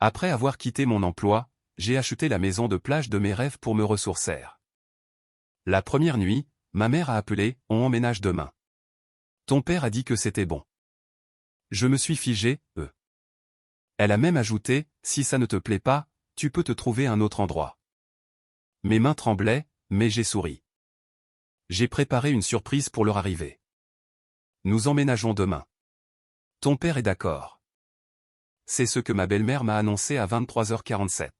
Après avoir quitté mon emploi, j'ai acheté la maison de plage de mes rêves pour me ressourcer. La première nuit, ma mère a appelé, on emménage demain. Ton père a dit que c'était bon. Je me suis figé, Elle a même ajouté, si ça ne te plaît pas, tu peux te trouver un autre endroit. Mes mains tremblaient, mais j'ai souri. J'ai préparé une surprise pour leur arrivée. Nous emménageons demain. Ton père est d'accord. C'est ce que ma belle-mère m'a annoncé à 23h47.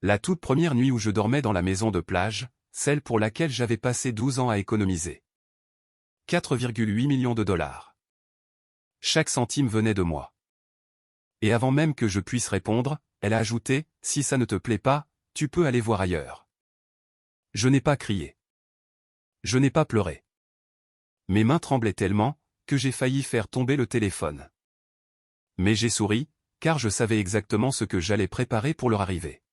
La toute première nuit où je dormais dans la maison de plage, celle pour laquelle j'avais passé 12 ans à économiser. 4,8 millions de dollars. Chaque centime venait de moi. Et avant même que je puisse répondre, elle a ajouté, si ça ne te plaît pas, tu peux aller voir ailleurs. Je n'ai pas crié. Je n'ai pas pleuré. Mes mains tremblaient tellement, que j'ai failli faire tomber le téléphone. Mais j'ai souri, car je savais exactement ce que j'allais préparer pour leur arrivée.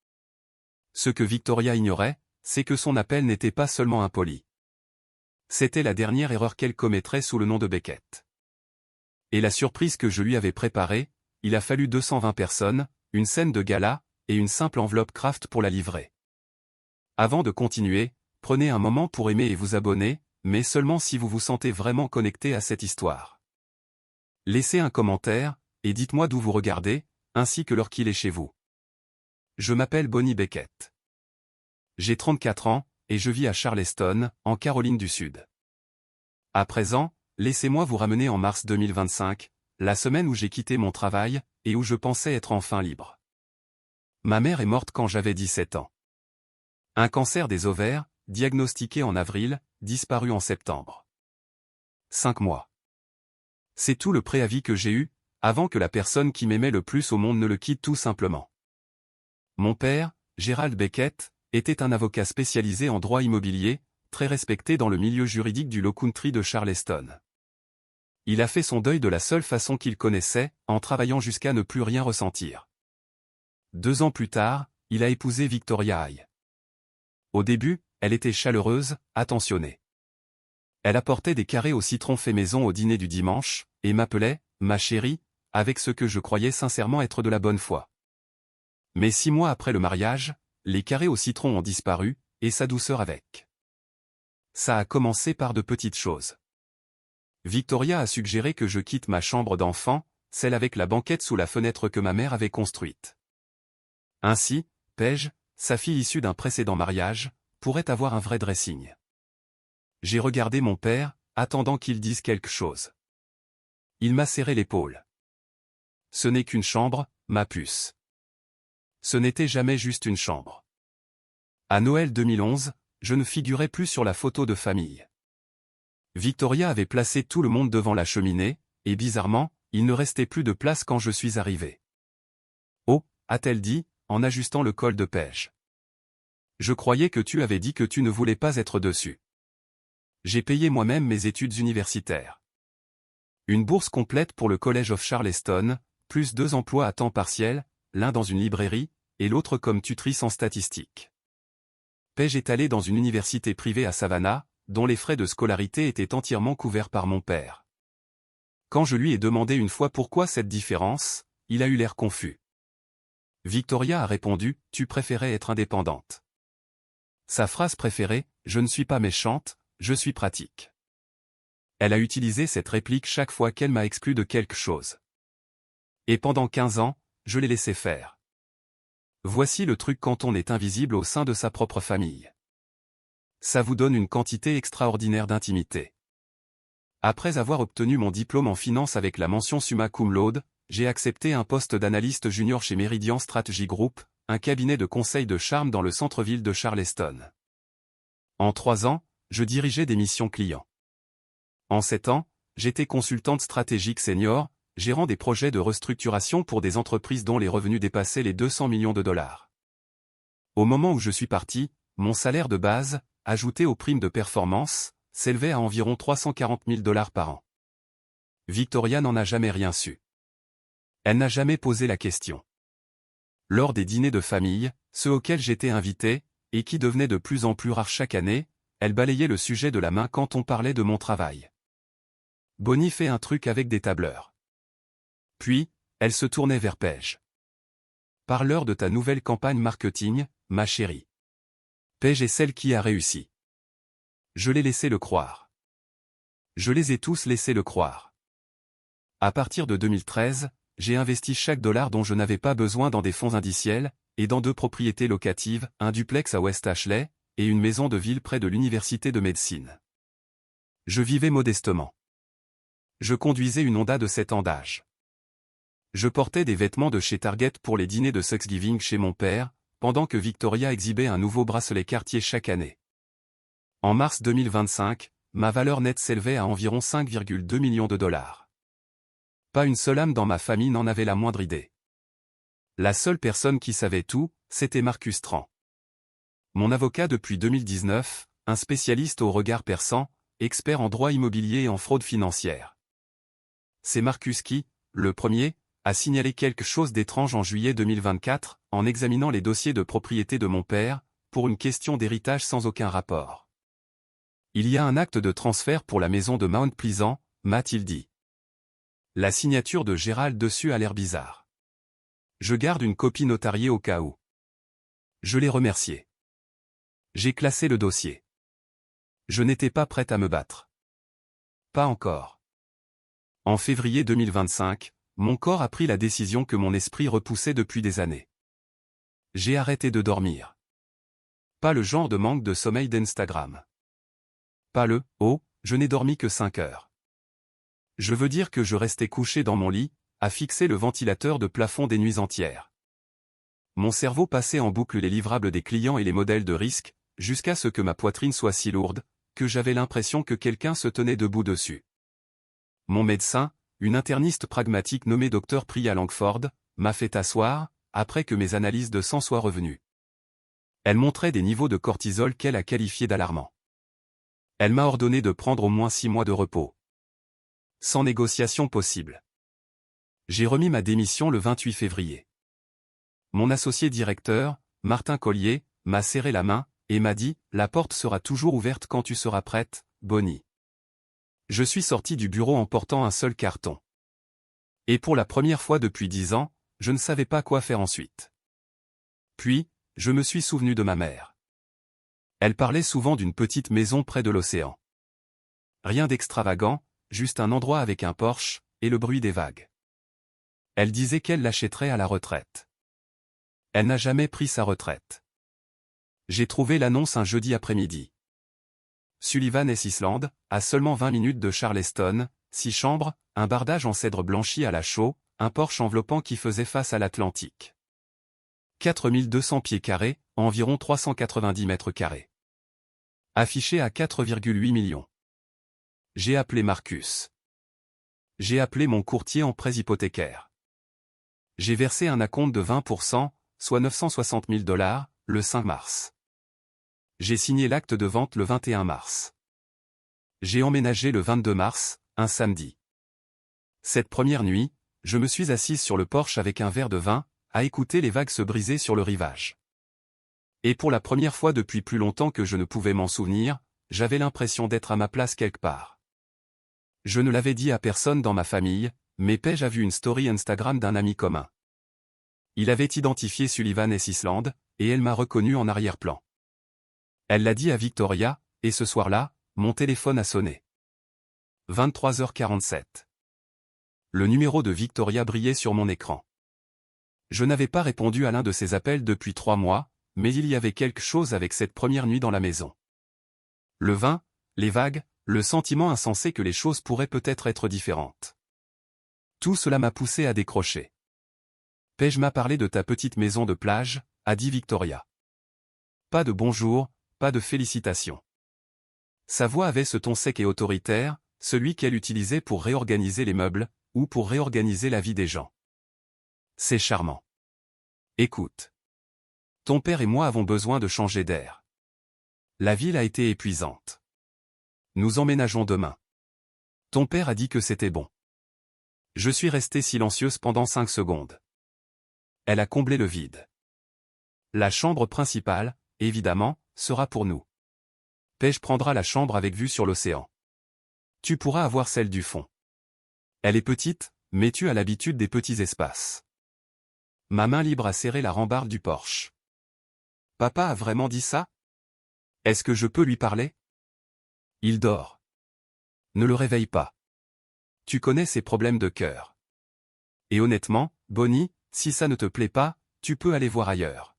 Ce que Victoria ignorait, c'est que son appel n'était pas seulement impoli. C'était la dernière erreur qu'elle commettrait sous le nom de Beckett. Et la surprise que je lui avais préparée, il a fallu 220 personnes, une scène de gala, et une simple enveloppe Kraft pour la livrer. Avant de continuer, prenez un moment pour aimer et vous abonner, mais seulement si vous vous sentez vraiment connecté à cette histoire. Laissez un commentaire, et dites-moi d'où vous regardez, ainsi que l'heure qu'il est chez vous. Je m'appelle Bonnie Beckett. J'ai 34 ans, et je vis à Charleston, en Caroline du Sud. À présent, laissez-moi vous ramener en mars 2025, la semaine où j'ai quitté mon travail, et où je pensais être enfin libre. Ma mère est morte quand j'avais 17 ans. Un cancer des ovaires, diagnostiqué en avril, disparu en septembre. 5 mois. C'est tout le préavis que j'ai eu, avant que la personne qui m'aimait le plus au monde ne le quitte tout simplement. Mon père, Gerald Beckett, était un avocat spécialisé en droit immobilier, très respecté dans le milieu juridique du Low Country de Charleston. Il a fait son deuil de la seule façon qu'il connaissait, en travaillant jusqu'à ne plus rien ressentir. 2 ans plus tard, il a épousé Victoria Hay. Au début, elle était chaleureuse, attentionnée. Elle apportait des carrés au citron fait maison au dîner du dimanche, et m'appelait « ma chérie », avec ce que je croyais sincèrement être de la bonne foi. Mais 6 mois après le mariage, les carrés au citron ont disparu, et sa douceur avec. Ça a commencé par de petites choses. Victoria a suggéré que je quitte ma chambre d'enfant, celle avec la banquette sous la fenêtre que ma mère avait construite. Ainsi, Paige, sa fille issue d'un précédent mariage, pourrait avoir un vrai dressing. J'ai regardé mon père, attendant qu'il dise quelque chose. Il m'a serré l'épaule. Ce n'est qu'une chambre, ma puce. Ce n'était jamais juste une chambre. À Noël 2011, je ne figurais plus sur la photo de famille. Victoria avait placé tout le monde devant la cheminée, et bizarrement, il ne restait plus de place quand je suis arrivé. Oh, a-t-elle dit, en ajustant le col de Paige. Je croyais que tu avais dit que tu ne voulais pas être dessus. J'ai payé moi-même mes études universitaires. Une bourse complète pour le College of Charleston, plus 2 emplois à temps partiel, l'un dans une librairie, et l'autre comme tutrice en statistique. Paige est allée dans une université privée à Savannah, dont les frais de scolarité étaient entièrement couverts par mon père. Quand je lui ai demandé une fois pourquoi cette différence, il a eu l'air confus. Victoria a répondu, « Tu préférais être indépendante. » Sa phrase préférée, « Je ne suis pas méchante, je suis pratique. » Elle a utilisé cette réplique chaque fois qu'elle m'a exclu de quelque chose. Et pendant 15 ans, je l'ai laissé faire. Voici le truc quand on est invisible au sein de sa propre famille. Ça vous donne une quantité extraordinaire d'intimité. Après avoir obtenu mon diplôme en finance avec la mention summa cum laude, j'ai accepté un poste d'analyste junior chez Meridian Strategy Group, un cabinet de conseil de charme dans le centre-ville de Charleston. En 3 ans, je dirigeais des missions clients. En 7 ans, j'étais consultante stratégique senior, gérant des projets de restructuration pour des entreprises dont les revenus dépassaient les 200 millions de dollars. Au moment où je suis parti, mon salaire de base, ajouté aux primes de performance, s'élevait à environ 340 000 dollars par an. Victoria n'en a jamais rien su. Elle n'a jamais posé la question. Lors des dîners de famille, ceux auxquels j'étais invité, et qui devenaient de plus en plus rares chaque année, elle balayait le sujet de la main quand on parlait de mon travail. Bonnie fait un truc avec des tableurs. Puis, elle se tournait vers Paige. parle-leur de ta nouvelle campagne marketing, ma chérie. Paige est celle qui a réussi. Je l'ai laissé le croire. Je les ai tous laissés le croire. À partir de 2013, j'ai investi chaque dollar dont je n'avais pas besoin dans des fonds indiciels, et dans 2 propriétés locatives, un duplex à West Ashley, et une maison de ville près de l'université de médecine. Je vivais modestement. Je conduisais une Honda de 7 ans d'âge. Je portais des vêtements de chez Target pour les dîners de Thanksgiving chez mon père, pendant que Victoria exhibait un nouveau bracelet Cartier chaque année. En mars 2025, ma valeur nette s'élevait à environ 5,2 millions de dollars. Pas une seule âme dans ma famille n'en avait la moindre idée. La seule personne qui savait tout, c'était Marcus Tran. Mon avocat depuis 2019, un spécialiste au regard perçant, expert en droit immobilier et en fraude financière. C'est Marcus qui, le premier, a signalé quelque chose d'étrange en juillet 2024, en examinant les dossiers de propriété de mon père, pour une question d'héritage sans aucun rapport. Il y a un acte de transfert pour la maison de Mount Pleasant, m'a-t-il dit. La signature de Gérald dessus a l'air bizarre. Je garde une copie notariée au cas où. Je l'ai remercié. J'ai classé le dossier. Je n'étais pas prête à me battre. Pas encore. En février 2025, mon corps a pris la décision que mon esprit repoussait depuis des années. J'ai arrêté de dormir. Pas le genre de manque de sommeil d'Instagram. Pas le « oh, je n'ai dormi que 5 heures ». Je veux dire que je restais couché dans mon lit, à fixer le ventilateur de plafond des nuits entières. Mon cerveau passait en boucle les livrables des clients et les modèles de risque, jusqu'à ce que ma poitrine soit si lourde, que j'avais l'impression que quelqu'un se tenait debout dessus. Mon médecin, une interniste pragmatique nommée Dr Priya Langford, m'a fait asseoir, après que mes analyses de sang soient revenues. Elle montrait des niveaux de cortisol qu'elle a qualifiés d'alarmants. Elle m'a ordonné de prendre au moins 6 mois de repos. Sans négociation possible. J'ai remis ma démission le 28 février. Mon associé directeur, Martin Collier, m'a serré la main, et m'a dit « La porte sera toujours ouverte quand tu seras prête, Bonnie ». Je suis sorti du bureau en portant un seul carton. Et pour la première fois depuis 10 ans, je ne savais pas quoi faire ensuite. Puis, je me suis souvenu de ma mère. Elle parlait souvent d'une petite maison près de l'océan. Rien d'extravagant, juste un endroit avec un porche, et le bruit des vagues. Elle disait qu'elle l'achèterait à la retraite. Elle n'a jamais pris sa retraite. J'ai trouvé l'annonce un jeudi après-midi. Sullivan S. Island, à seulement 20 minutes de Charleston, 6 chambres, un bardage en cèdre blanchi à la chaux, un porche enveloppant qui faisait face à l'Atlantique. 4200 pieds carrés, environ 390 mètres carrés. Affiché à 4,8 millions. J'ai appelé Marcus. J'ai appelé mon courtier en prêts hypothécaires. J'ai versé un acompte de 20%, soit 960 000 $, le 5 mars. J'ai signé l'acte de vente le 21 mars. J'ai emménagé le 22 mars, un samedi. Cette première nuit, je me suis assise sur le porche avec un verre de vin, à écouter les vagues se briser sur le rivage. Et pour la première fois depuis plus longtemps que je ne pouvais m'en souvenir, j'avais l'impression d'être à ma place quelque part. Je ne l'avais dit à personne dans ma famille, mais Paige a vu une story Instagram d'un ami commun. Il avait identifié Sullivan S. Island, et elle m'a reconnu en arrière-plan. Elle l'a dit à Victoria, et ce soir-là, mon téléphone a sonné. 23h47. Le numéro de Victoria brillait sur mon écran. Je n'avais pas répondu à l'un de ses appels depuis 3 mois, mais il y avait quelque chose avec cette première nuit dans la maison. Le vin, les vagues, le sentiment insensé que les choses pourraient peut-être être différentes. Tout cela m'a poussé à décrocher. Paige m'a parlé de ta petite maison de plage, a dit Victoria. Pas de bonjour, pas de félicitations. Sa voix avait ce ton sec et autoritaire, celui qu'elle utilisait pour réorganiser les meubles, ou pour réorganiser la vie des gens. C'est charmant. Écoute. Ton père et moi avons besoin de changer d'air. La ville a été épuisante. Nous emménageons demain. Ton père a dit que c'était bon. Je suis restée silencieuse pendant 5 secondes. Elle a comblé le vide. La chambre principale, évidemment, sera pour nous. Paige prendra la chambre avec vue sur l'océan. Tu pourras avoir celle du fond. Elle est petite, mais tu as l'habitude des petits espaces. Ma main libre a serré la rambarde du Porsche. Papa a vraiment dit ça? Est-ce que je peux lui parler? Il dort. Ne le réveille pas. Tu connais ses problèmes de cœur. Et honnêtement, Bonnie, si ça ne te plaît pas, tu peux aller voir ailleurs.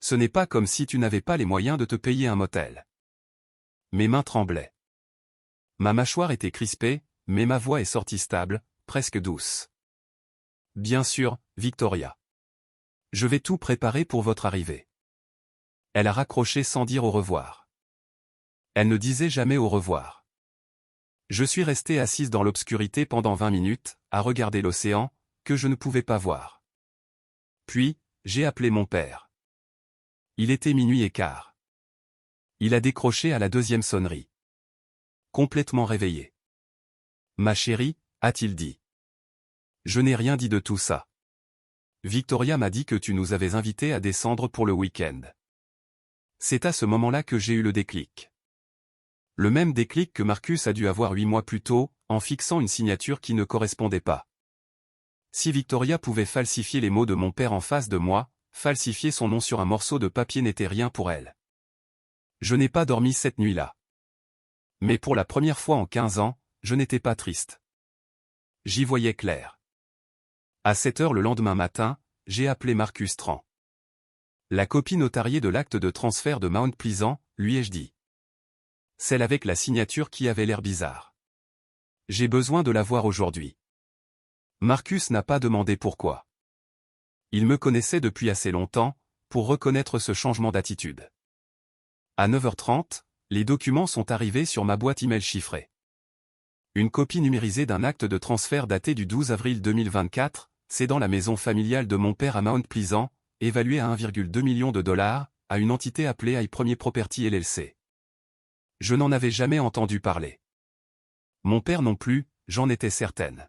Ce n'est pas comme si tu n'avais pas les moyens de te payer un motel. Mes mains tremblaient. Ma mâchoire était crispée, mais ma voix est sortie stable, presque douce. Bien sûr, Victoria. Je vais tout préparer pour votre arrivée. Elle a raccroché sans dire au revoir. Elle ne disait jamais au revoir. Je suis resté assise dans l'obscurité pendant 20 minutes, à regarder l'océan, que je ne pouvais pas voir. Puis, j'ai appelé mon père. Il était 00h15. Il a décroché à la deuxième sonnerie. Complètement réveillé. Ma chérie, a-t-il dit. Je n'ai rien dit de tout ça. Victoria m'a dit que tu nous avais invités à descendre pour le week-end. C'est à ce moment-là que j'ai eu le déclic. Le même déclic que Marcus a dû avoir 8 mois plus tôt, en fixant une signature qui ne correspondait pas. Si Victoria pouvait falsifier les mots de mon père en face de moi, falsifier son nom sur un morceau de papier n'était rien pour elle. Je n'ai pas dormi cette nuit-là. Mais pour la première fois en 15 ans, je n'étais pas triste. J'y voyais clair. À 7 heures le lendemain matin, j'ai appelé Marcus Tran. La copie notariée de l'acte de transfert de Mount Pleasant, lui ai-je dit. Celle avec la signature qui avait l'air bizarre. J'ai besoin de la voir aujourd'hui. Marcus n'a pas demandé pourquoi. Il me connaissait depuis assez longtemps, pour reconnaître ce changement d'attitude. À 9h30, les documents sont arrivés sur ma boîte email chiffrée. Une copie numérisée d'un acte de transfert daté du 12 avril 2024, c'est dans la maison familiale de mon père à Mount Pleasant, évaluée à 1,2 million de dollars, à une entité appelée iPremier Property LLC. Je n'en avais jamais entendu parler. Mon père non plus, j'en étais certaine.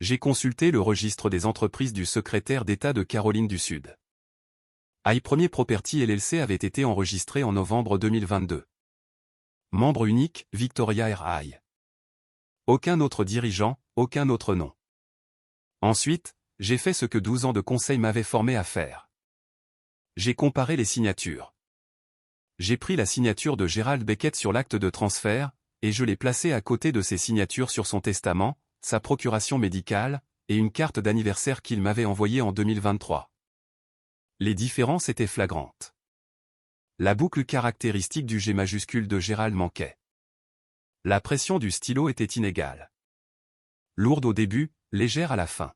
J'ai consulté le registre des entreprises du secrétaire d'État de Caroline du Sud. iPremier Property LLC avait été enregistré en novembre 2022. Membre unique, Victoria R.I. Aucun autre dirigeant, aucun autre nom. Ensuite, j'ai fait ce que 12 ans de conseil m'avaient formé à faire. J'ai comparé les signatures. J'ai pris la signature de Gérald Beckett sur l'acte de transfert, et je l'ai placée à côté de ses signatures sur son testament, sa procuration médicale, et une carte d'anniversaire qu'il m'avait envoyée en 2023. Les différences étaient flagrantes. La boucle caractéristique du G majuscule de Gérald manquait. La pression du stylo était inégale. Lourde au début, légère à la fin.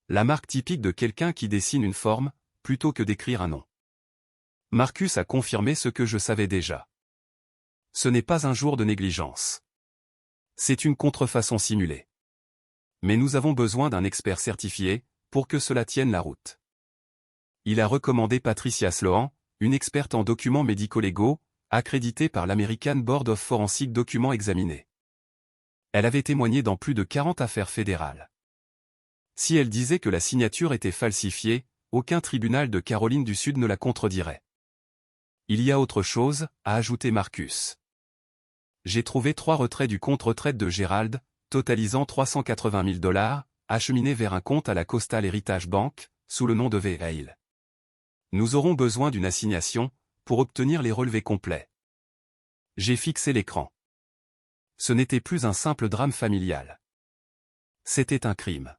La marque typique de quelqu'un qui dessine une forme, plutôt que d'écrire un nom. Marcus a confirmé ce que je savais déjà. Ce n'est pas un jour de négligence. C'est une contrefaçon simulée. Mais nous avons besoin d'un expert certifié, pour que cela tienne la route. Il a recommandé Patricia Sloan, une experte en documents médico-légaux, accréditée par l'American Board of Forensic Documents Examinés. Elle avait témoigné dans plus de 40 affaires fédérales. Si elle disait que la signature était falsifiée, aucun tribunal de Caroline du Sud ne la contredirait. Il y a autre chose, a ajouté Marcus. J'ai trouvé 3 retraits du compte retraite de Gérald, totalisant 380 000 $, acheminés vers un compte à la Coastal Heritage Bank, sous le nom de V. Hale. Nous aurons besoin d'une assignation, pour obtenir les relevés complets. J'ai fixé l'écran. Ce n'était plus un simple drame familial. C'était un crime.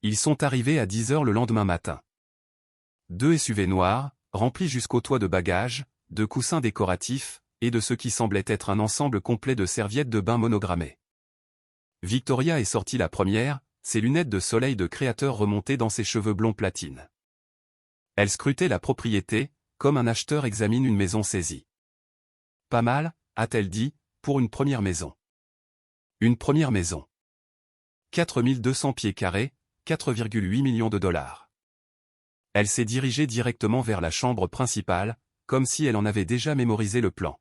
Ils sont arrivés à 10 heures le lendemain matin. 2 SUV noirs, remplis jusqu'au toit de bagages, de coussins décoratifs, et de ce qui semblait être un ensemble complet de serviettes de bain monogrammées. Victoria est sortie la première, ses lunettes de soleil de créateur remontées dans ses cheveux blonds platine. Elle scrutait la propriété, comme un acheteur examine une maison saisie. Pas mal, a-t-elle dit, pour une première maison. Une première maison. 4200 pieds carrés, 4,8 millions de dollars. Elle s'est dirigée directement vers la chambre principale, comme si elle en avait déjà mémorisé le plan.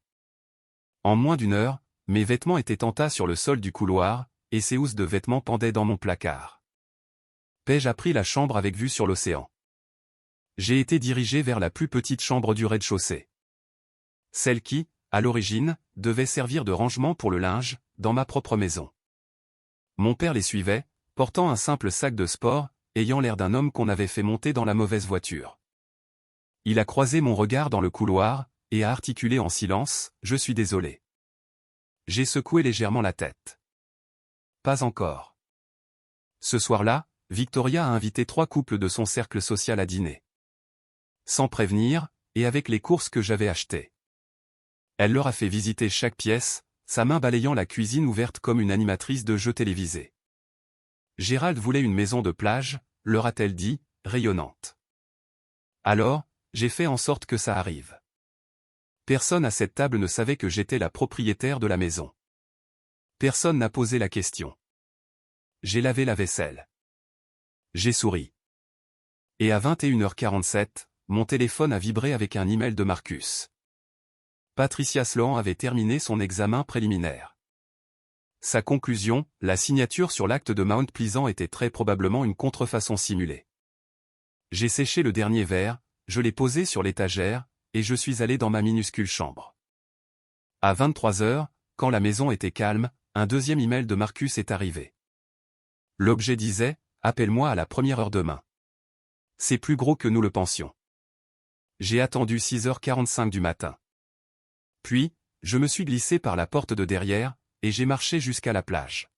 En moins d'une heure, mes vêtements étaient en tas sur le sol du couloir, et ces housses de vêtements pendaient dans mon placard. Paige a pris la chambre avec vue sur l'océan. J'ai été dirigé vers la plus petite chambre du rez-de-chaussée. Celle qui, à l'origine, devait servir de rangement pour le linge, dans ma propre maison. Mon père les suivait, portant un simple sac de sport, ayant l'air d'un homme qu'on avait fait monter dans la mauvaise voiture. Il a croisé mon regard dans le couloir, et a articulé en silence, « Je suis désolé. » J'ai secoué légèrement la tête. Pas encore. Ce soir-là, Victoria a invité 3 couples de son cercle social à dîner. Sans prévenir, et avec les courses que j'avais achetées. Elle leur a fait visiter chaque pièce, sa main balayant la cuisine ouverte comme une animatrice de jeux télévisés. Gérald voulait une maison de plage, leur a-t-elle dit, rayonnante. Alors, j'ai fait en sorte que ça arrive. Personne à cette table ne savait que j'étais la propriétaire de la maison. Personne n'a posé la question. J'ai lavé la vaisselle. J'ai souri. Et à 21h47, mon téléphone a vibré avec un email de Marcus. Patricia Sloan avait terminé son examen préliminaire. Sa conclusion, la signature sur l'acte de Mount Pleasant était très probablement une contrefaçon simulée. J'ai séché le dernier verre, je l'ai posé sur l'étagère, et je suis allé dans ma minuscule chambre. À 23h, quand la maison était calme, un deuxième email de Marcus est arrivé. L'objet disait, « Appelle-moi à la première heure demain. » C'est plus gros que nous le pensions. J'ai attendu 6h45 du matin. Puis, je me suis glissé par la porte de derrière, et j'ai marché jusqu'à la plage.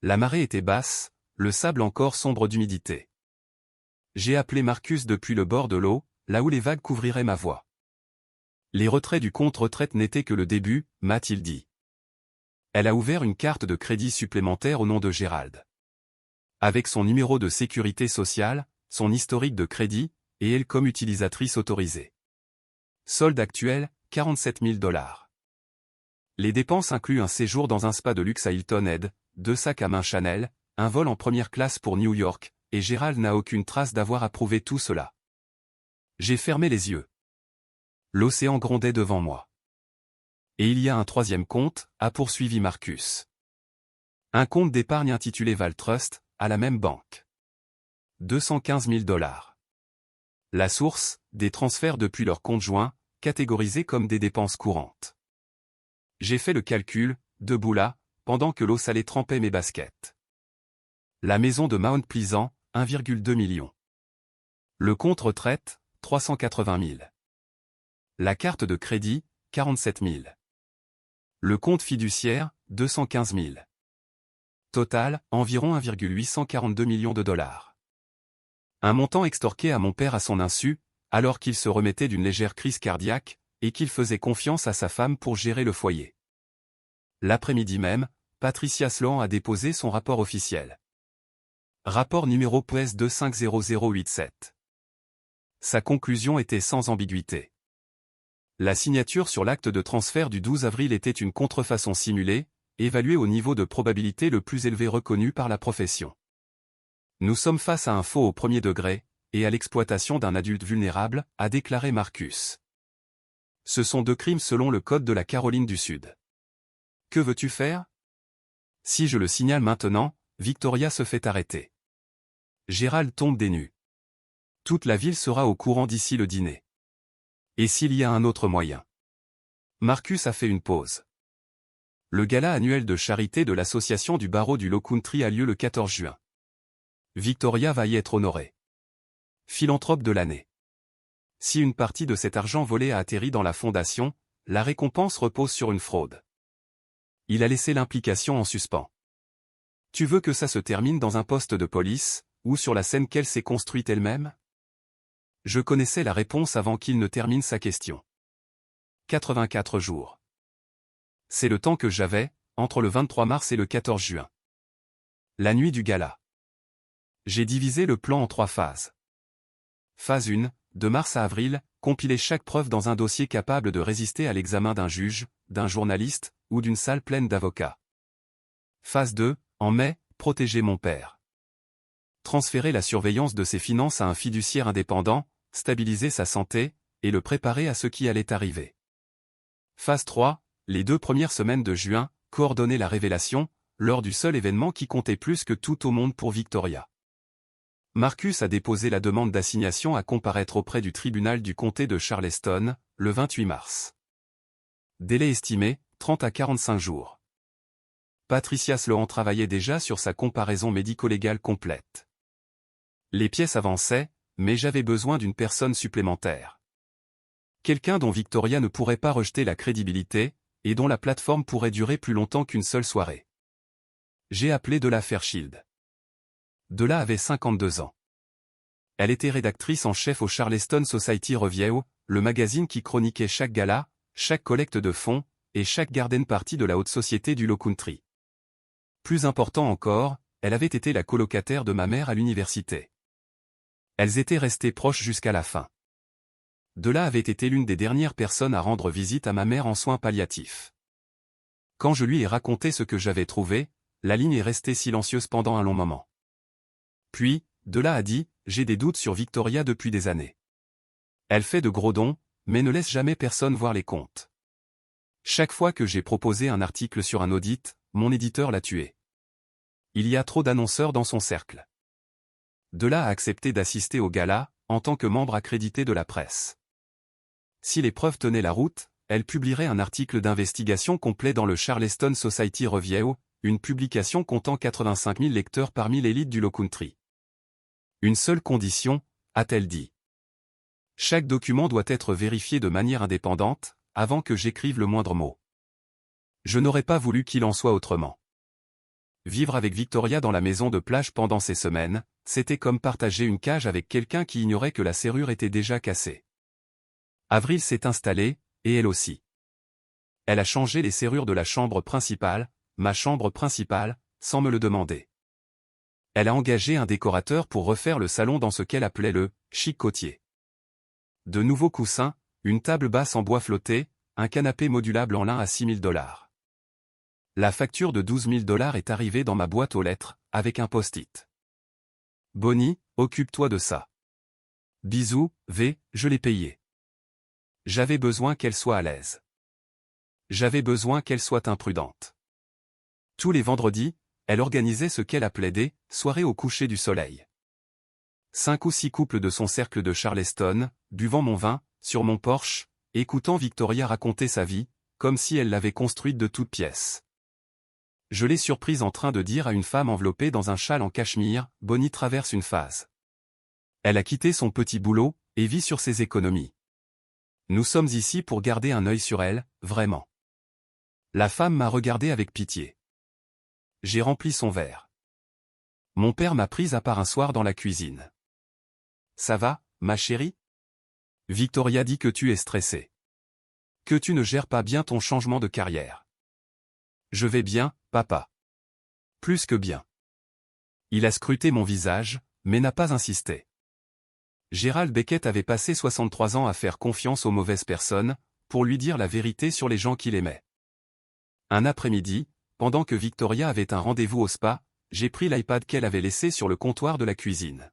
La marée était basse, le sable encore sombre d'humidité. J'ai appelé Marcus depuis le bord de l'eau, là où les vagues couvriraient ma voix. Les retraits du compte retraite n'étaient que le début, m'a-t-il dit. Elle a ouvert une carte de crédit supplémentaire au nom de Gérald. Avec son numéro de sécurité sociale, son historique de crédit, et elle comme utilisatrice autorisée. Solde actuel, 47 000 $. Les dépenses incluent un séjour dans un spa de luxe à Hilton Head, 2 sacs à main Chanel, un vol en première classe pour New York, et Gérald n'a aucune trace d'avoir approuvé tout cela. J'ai fermé les yeux. L'océan grondait devant moi. Et il y a un troisième compte, a poursuivi Marcus. Un compte d'épargne intitulé Val Trust, à la même banque. 215 000 $. La source, des transferts depuis leur compte joint, catégorisés comme des dépenses courantes. J'ai fait le calcul, debout là, pendant que l'eau salée trempait mes baskets. La maison de Mount Pleasant, 1,2 million. Le compte retraite, 380 000. La carte de crédit, 47 000. Le compte fiduciaire, 215 000. Total, environ 1,842 millions de $. Un montant extorqué à mon père à son insu, alors qu'il se remettait d'une légère crise cardiaque, et qu'il faisait confiance à sa femme pour gérer le foyer. L'après-midi même, Patricia Sloan a déposé son rapport officiel. Rapport numéro PS 250087. Sa conclusion était sans ambiguïté. La signature sur l'acte de transfert du 12 avril était une contrefaçon simulée, évaluée au niveau de probabilité le plus élevé reconnu par la profession. Nous sommes face à un faux au premier degré, et à l'exploitation d'un adulte vulnérable, a déclaré Marcus. Ce sont 2 crimes selon le Code de la Caroline du Sud. Que veux-tu faire? Si je le signale maintenant, Victoria se fait arrêter. Gérald tombe des nues. Toute la ville sera au courant d'ici le dîner. Et s'il y a un autre moyen? Marcus a fait une pause. Le gala annuel de charité de l'association du barreau du Low Country a lieu le 14 juin. Victoria va y être honorée. Philanthrope de l'année. Si une partie de cet argent volé a atterri dans la fondation, la récompense repose sur une fraude. Il a laissé l'implication en suspens. Tu veux que ça se termine dans un poste de police, ou sur la scène qu'elle s'est construite elle-même? Je connaissais la réponse avant qu'il ne termine sa question. 84 jours. C'est le temps que j'avais, entre le 23 mars et le 14 juin. La nuit du gala. J'ai divisé le plan en 3 phases. Phase 1, de mars à avril, compiler chaque preuve dans un dossier capable de résister à l'examen d'un juge, d'un journaliste, ou d'une salle pleine d'avocats. Phase 2, en mai, protéger mon père. Transférer la surveillance de ses finances à un fiduciaire indépendant, stabiliser sa santé, et le préparer à ce qui allait arriver. Phase 3, les 2 premières semaines de juin, coordonner la révélation, lors du seul événement qui comptait plus que tout au monde pour Victoria. Marcus a déposé la demande d'assignation à comparaître auprès du tribunal du comté de Charleston, le 28 mars. Délai estimé, 30 à 45 jours. Patricia Sloan travaillait déjà sur sa comparaison médico-légale complète. Les pièces avançaient, mais j'avais besoin d'une personne supplémentaire. Quelqu'un dont Victoria ne pourrait pas rejeter la crédibilité, et dont la plateforme pourrait durer plus longtemps qu'une seule soirée. J'ai appelé Della Fairchild. Della avait 52 ans. Elle était rédactrice en chef au Charleston Society Review, le magazine qui chroniquait chaque gala, chaque collecte de fonds, et chaque garden party de la haute société du Low Country. Plus important encore, elle avait été la colocataire de ma mère à l'université. Elles étaient restées proches jusqu'à la fin. Della avait été l'une des dernières personnes à rendre visite à ma mère en soins palliatifs. Quand je lui ai raconté ce que j'avais trouvé, la ligne est restée silencieuse pendant un long moment. Puis, Della a dit, « J'ai des doutes sur Victoria depuis des années. Elle fait de gros dons, mais ne laisse jamais personne voir les comptes. Chaque fois que j'ai proposé un article sur un audit, mon éditeur l'a tué. Il y a trop d'annonceurs dans son cercle. » Della a accepté d'assister au gala, en tant que membre accrédité de la presse. Si les preuves tenaient la route, elle publierait un article d'investigation complet dans le Charleston Society Review, une publication comptant 85 000 lecteurs parmi l'élite du Low Country. Une seule condition, a-t-elle dit. Chaque document doit être vérifié de manière indépendante, avant que j'écrive le moindre mot. Je n'aurais pas voulu qu'il en soit autrement. Vivre avec Victoria dans la maison de plage pendant ces semaines, c'était comme partager une cage avec quelqu'un qui ignorait que la serrure était déjà cassée. Avril s'est installée, et elle aussi. Elle a changé les serrures de la chambre principale, ma chambre principale, sans me le demander. Elle a engagé un décorateur pour refaire le salon dans ce qu'elle appelait le « chic côtier ». De nouveaux coussins, une table basse en bois flotté, un canapé modulable en lin à $6 000. La facture de $12 000 est arrivée dans ma boîte aux lettres, avec un post-it. Bonnie, occupe-toi de ça. Bisous, V, je l'ai payé. J'avais besoin qu'elle soit à l'aise. J'avais besoin qu'elle soit imprudente. Tous les vendredis, elle organisait ce qu'elle appelait des « soirées au coucher du soleil ». 5 ou 6 couples de son cercle de Charleston, buvant mon vin, sur mon porche, écoutant Victoria raconter sa vie, comme si elle l'avait construite de toutes pièces. Je l'ai surprise en train de dire à une femme enveloppée dans un châle en cachemire, « Bonnie traverse une phase. Elle a quitté son petit boulot, et vit sur ses économies. Nous sommes ici pour garder un œil sur elle, vraiment. » La femme m'a regardé avec pitié. J'ai rempli son verre. Mon père m'a prise à part un soir dans la cuisine. « Ça va, ma chérie ? Victoria dit que tu es stressée. Que tu ne gères pas bien ton changement de carrière. » Je vais bien, papa. Plus que bien. Il a scruté mon visage, mais n'a pas insisté. Gérald Beckett avait passé 63 ans à faire confiance aux mauvaises personnes, pour lui dire la vérité sur les gens qu'il aimait. Un après-midi, pendant que Victoria avait un rendez-vous au spa, j'ai pris l'iPad qu'elle avait laissé sur le comptoir de la cuisine.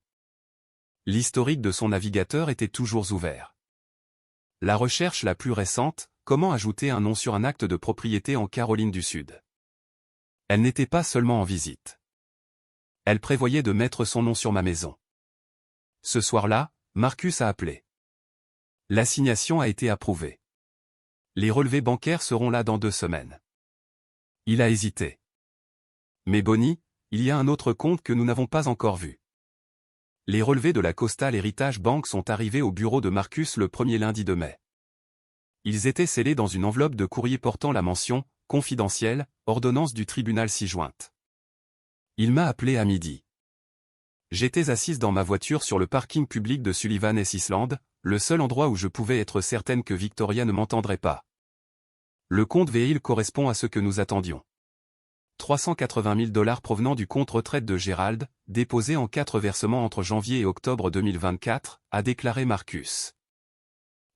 L'historique de son navigateur était toujours ouvert. La recherche la plus récente, comment ajouter un nom sur un acte de propriété en Caroline du Sud. Elle n'était pas seulement en visite. Elle prévoyait de mettre son nom sur ma maison. Ce soir-là, Marcus a appelé. L'assignation a été approuvée. Les relevés bancaires seront là dans 2 semaines. Il a hésité. Mais Bonnie, il y a un autre compte que nous n'avons pas encore vu. Les relevés de la Coastal Heritage Bank sont arrivés au bureau de Marcus le premier lundi de mai. Ils étaient scellés dans une enveloppe de courrier portant la mention « Confidentiel, ordonnance du tribunal ci-jointe ». Il m'a appelé à midi. J'étais assise dans ma voiture sur le parking public de Sullivan S. Island, le seul endroit où je pouvais être certaine que Victoria ne m'entendrait pas. Le compte VIL correspond à ce que nous attendions. $380 000 provenant du compte retraite de Gérald, déposé en 4 versements entre janvier et octobre 2024, a déclaré Marcus.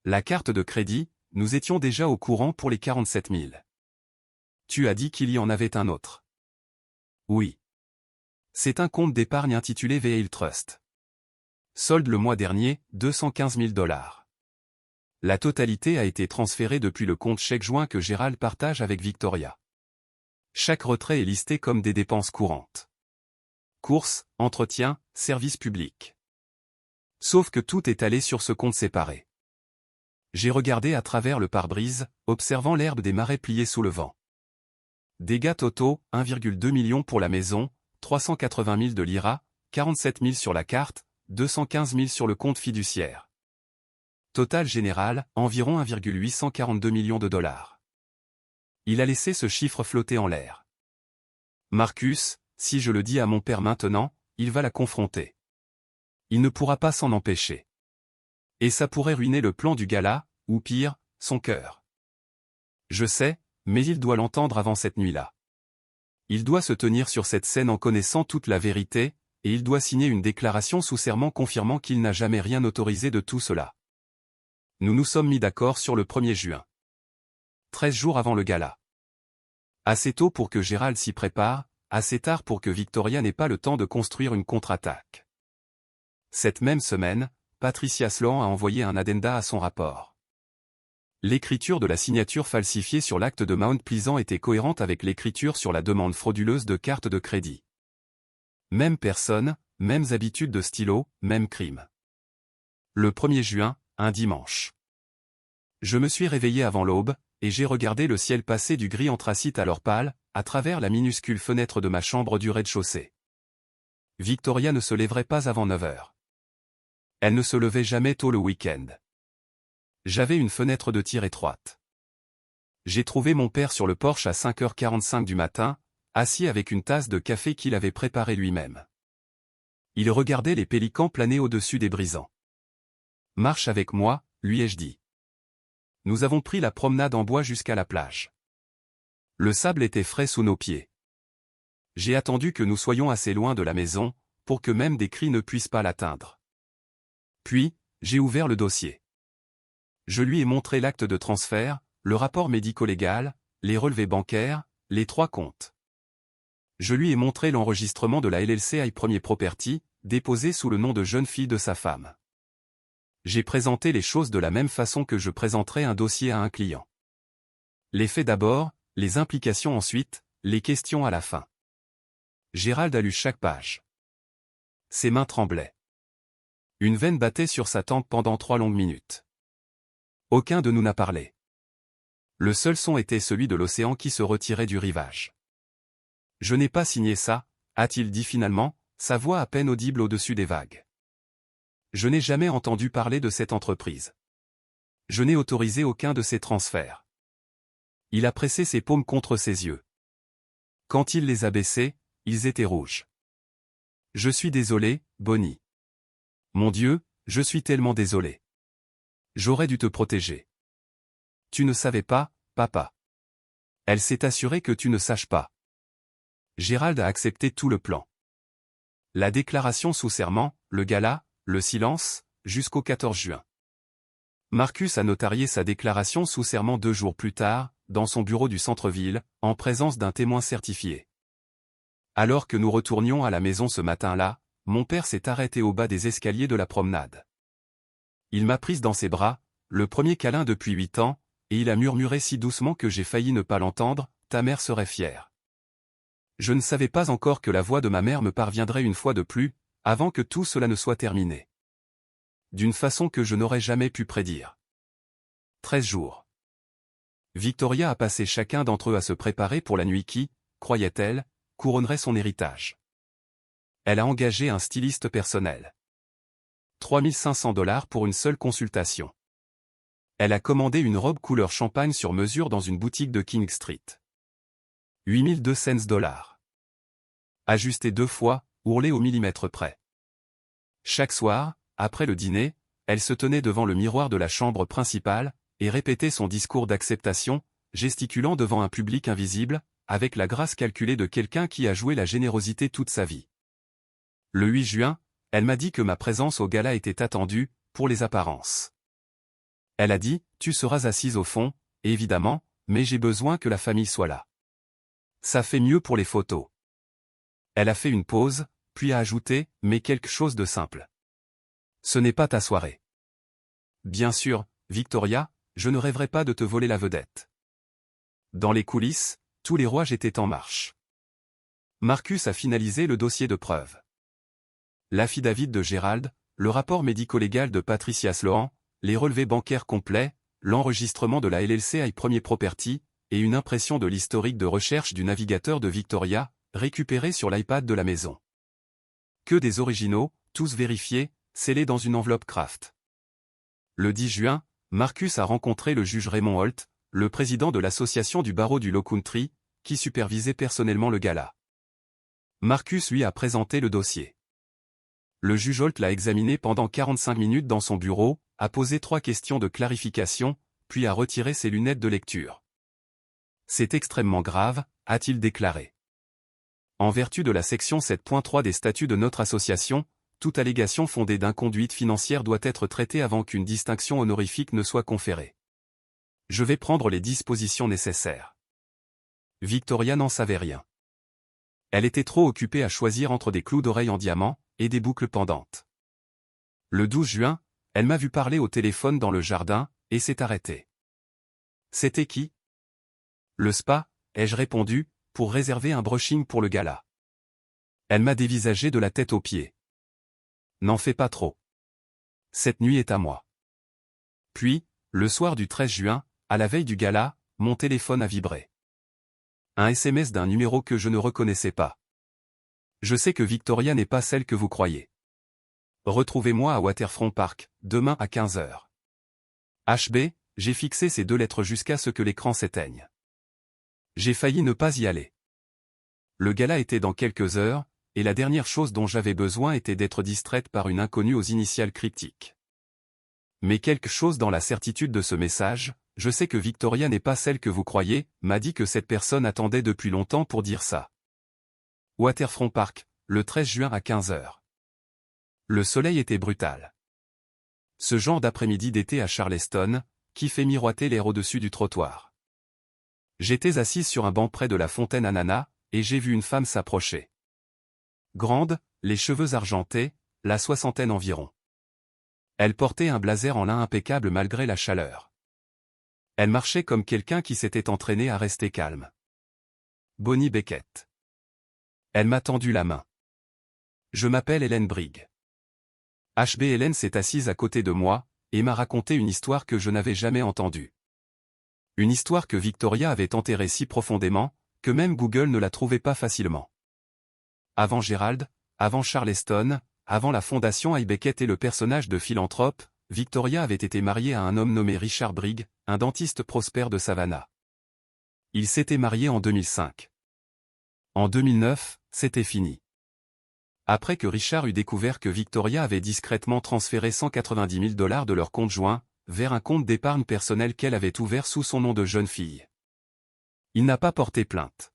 La carte de crédit, nous étions déjà au courant pour les 47 000. Tu as dit qu'il y en avait un autre. Oui. C'est un compte d'épargne intitulé VIL Trust. Solde le mois dernier, $215 000. La totalité a été transférée depuis le compte chèque joint que Gérald partage avec Victoria. Chaque retrait est listé comme des dépenses courantes. Courses, entretien, services publics. Sauf que tout est allé sur ce compte séparé. J'ai regardé à travers le pare-brise, observant l'herbe des marais pliés sous le vent. Dégâts totaux, 1,2 million pour la maison, 380 000 de l'IRA, 47 000 sur la carte, 215 000 sur le compte fiduciaire. Total général, environ 1,842 millions de dollars. Il a laissé ce chiffre flotter en l'air. Marcus, si je le dis à mon père maintenant, il va la confronter. Il ne pourra pas s'en empêcher. Et ça pourrait ruiner le plan du gala, ou pire, son cœur. Je sais, mais il doit l'entendre avant cette nuit-là. Il doit se tenir sur cette scène en connaissant toute la vérité, et il doit signer une déclaration sous serment confirmant qu'il n'a jamais rien autorisé de tout cela. Nous nous sommes mis d'accord sur le 1er juin. 13 jours avant le gala. Assez tôt pour que Gérald s'y prépare, assez tard pour que Victoria n'ait pas le temps de construire une contre-attaque. Cette même semaine, Patricia Sloan a envoyé un addenda à son rapport. L'écriture de la signature falsifiée sur l'acte de Mount Pleasant était cohérente avec l'écriture sur la demande frauduleuse de carte de crédit. Même personne, mêmes habitudes de stylo, même crime. Le 1er juin, un dimanche. Je me suis réveillé avant l'aube, et j'ai regardé le ciel passer du gris anthracite à l'or pâle, à travers la minuscule fenêtre de ma chambre du rez-de-chaussée. Victoria ne se lèverait pas avant 9 heures. Elle ne se levait jamais tôt le week-end. J'avais une fenêtre de tir étroite. J'ai trouvé mon père sur le porche à 5h45 du matin, assis avec une tasse de café qu'il avait préparée lui-même. Il regardait les pélicans planer au-dessus des brisants. « Marche avec moi », lui ai-je dit. Nous avons pris la promenade en bois jusqu'à la plage. Le sable était frais sous nos pieds. J'ai attendu que nous soyons assez loin de la maison, pour que même des cris ne puissent pas l'atteindre. Puis, j'ai ouvert le dossier. Je lui ai montré l'acte de transfert, le rapport médico-légal, les relevés bancaires, les 3 comptes. Je lui ai montré l'enregistrement de la LLC Premier Property, déposé sous le nom de jeune fille de sa femme. J'ai présenté les choses de la même façon que je présenterais un dossier à un client. Les faits d'abord, les implications ensuite, les questions à la fin. Gérald a lu chaque page. Ses mains tremblaient. Une veine battait sur sa tempe pendant 3 longues minutes. Aucun de nous n'a parlé. Le seul son était celui de l'océan qui se retirait du rivage. « Je n'ai pas signé ça », a-t-il dit finalement, sa voix à peine audible au-dessus des vagues. Je n'ai jamais entendu parler de cette entreprise. Je n'ai autorisé aucun de ces transferts. Il a pressé ses paumes contre ses yeux. Quand il les a baissés, ils étaient rouges. Je suis désolé, Bonnie. Mon Dieu, je suis tellement désolé. J'aurais dû te protéger. Tu ne savais pas, papa. Elle s'est assurée que tu ne saches pas. Gérald a accepté tout le plan. La déclaration sous serment, le gala, le silence, jusqu'au 14 juin. Marcus a notarié sa déclaration sous serment 2 jours plus tard, dans son bureau du centre-ville, en présence d'un témoin certifié. Alors que nous retournions à la maison ce matin-là, mon père s'est arrêté au bas des escaliers de la promenade. Il m'a prise dans ses bras, le premier câlin depuis 8 ans, et il a murmuré si doucement que j'ai failli ne pas l'entendre, « Ta mère serait fière ». Je ne savais pas encore que la voix de ma mère me parviendrait une fois de plus, avant que tout cela ne soit terminé. D'une façon que je n'aurais jamais pu prédire. 13 jours. Victoria a passé chacun d'entre eux à se préparer pour la nuit qui, croyait-elle, couronnerait son héritage. Elle a engagé un styliste personnel. 3 500 $ pour une seule consultation. Elle a commandé une robe couleur champagne sur mesure dans une boutique de King Street. 8200 $. Ajustée 2 fois, ourlée au millimètre près. Chaque soir, après le dîner, elle se tenait devant le miroir de la chambre principale, et répétait son discours d'acceptation, gesticulant devant un public invisible, avec la grâce calculée de quelqu'un qui a joué la générosité toute sa vie. Le 8 juin, elle m'a dit que ma présence au gala était attendue, pour les apparences. Elle a dit, tu seras assise au fond, évidemment, mais j'ai besoin que la famille soit là. Ça fait mieux pour les photos. Elle a fait une pause, puis a ajouté, mais quelque chose de simple. Ce n'est pas ta soirée. Bien sûr, Victoria, je ne rêverais pas de te voler la vedette. Dans les coulisses, tous les rouages étaient en marche. Marcus a finalisé le dossier de preuve. L'affidavit de Gérald, le rapport médico-légal de Patricia Sloan, les relevés bancaires complets, l'enregistrement de la LLC Premier Property, et une impression de l'historique de recherche du navigateur de Victoria, récupéré sur l'iPad de la maison. Que des originaux, tous vérifiés, scellés dans une enveloppe Kraft. Le 10 juin, Marcus a rencontré le juge Raymond Holt, le président de l'association du barreau du Low Country, qui supervisait personnellement le gala. Marcus lui a présenté le dossier. Le juge Holt l'a examiné pendant 45 minutes dans son bureau, a posé 3 questions de clarification, puis a retiré ses lunettes de lecture. C'est extrêmement grave, a-t-il déclaré. En vertu de la section 7.3 des statuts de notre association, toute allégation fondée d'inconduite financière doit être traitée avant qu'une distinction honorifique ne soit conférée. Je vais prendre les dispositions nécessaires. Victoria n'en savait rien. Elle était trop occupée à choisir entre des clous d'oreilles en diamant et des boucles pendantes. Le 12 juin, elle m'a vu parler au téléphone dans le jardin, et s'est arrêtée. C'était qui? Le spa, ai-je répondu, pour réserver un brushing pour le gala. Elle m'a dévisagé de la tête aux pieds. N'en fais pas trop. Cette nuit est à moi. Puis, le soir du 13 juin, à la veille du gala, mon téléphone a vibré. Un SMS d'un numéro que je ne reconnaissais pas. Je sais que Victoria n'est pas celle que vous croyez. Retrouvez-moi à Waterfront Park, demain à 15 h. HB, j'ai fixé ces 2 lettres jusqu'à ce que l'écran s'éteigne. J'ai failli ne pas y aller. Le gala était dans quelques heures, et la dernière chose dont j'avais besoin était d'être distraite par une inconnue aux initiales cryptiques. Mais quelque chose dans la certitude de ce message, je sais que Victoria n'est pas celle que vous croyez, m'a dit que cette personne attendait depuis longtemps pour dire ça. Waterfront Park, le 13 juin à 15 h. Le soleil était brutal. Ce genre d'après-midi d'été à Charleston, qui fait miroiter l'air au-dessus du trottoir. J'étais assise sur un banc près de la fontaine Ananas, et j'ai vu une femme s'approcher. Grande, les cheveux argentés, la soixantaine environ. Elle portait un blazer en lin impeccable malgré la chaleur. Elle marchait comme quelqu'un qui s'était entraîné à rester calme. Bonnie Beckett. Elle m'a tendu la main. Je m'appelle Hélène Brigg. HB Hélène s'est assise à côté de moi, et m'a raconté une histoire que je n'avais jamais entendue. Une histoire que Victoria avait enterrée si profondément, que même Google ne la trouvait pas facilement. Avant Gérald, avant Charleston, avant la fondation I. Beckett et le personnage de philanthrope, Victoria avait été mariée à un homme nommé Richard Brigg, un dentiste prospère de Savannah. Ils s'étaient mariés en 2005. En 2009, c'était fini. Après que Richard eut découvert que Victoria avait discrètement transféré 190 000 $ de leur compte joint, vers un compte d'épargne personnel qu'elle avait ouvert sous son nom de jeune fille. Il n'a pas porté plainte.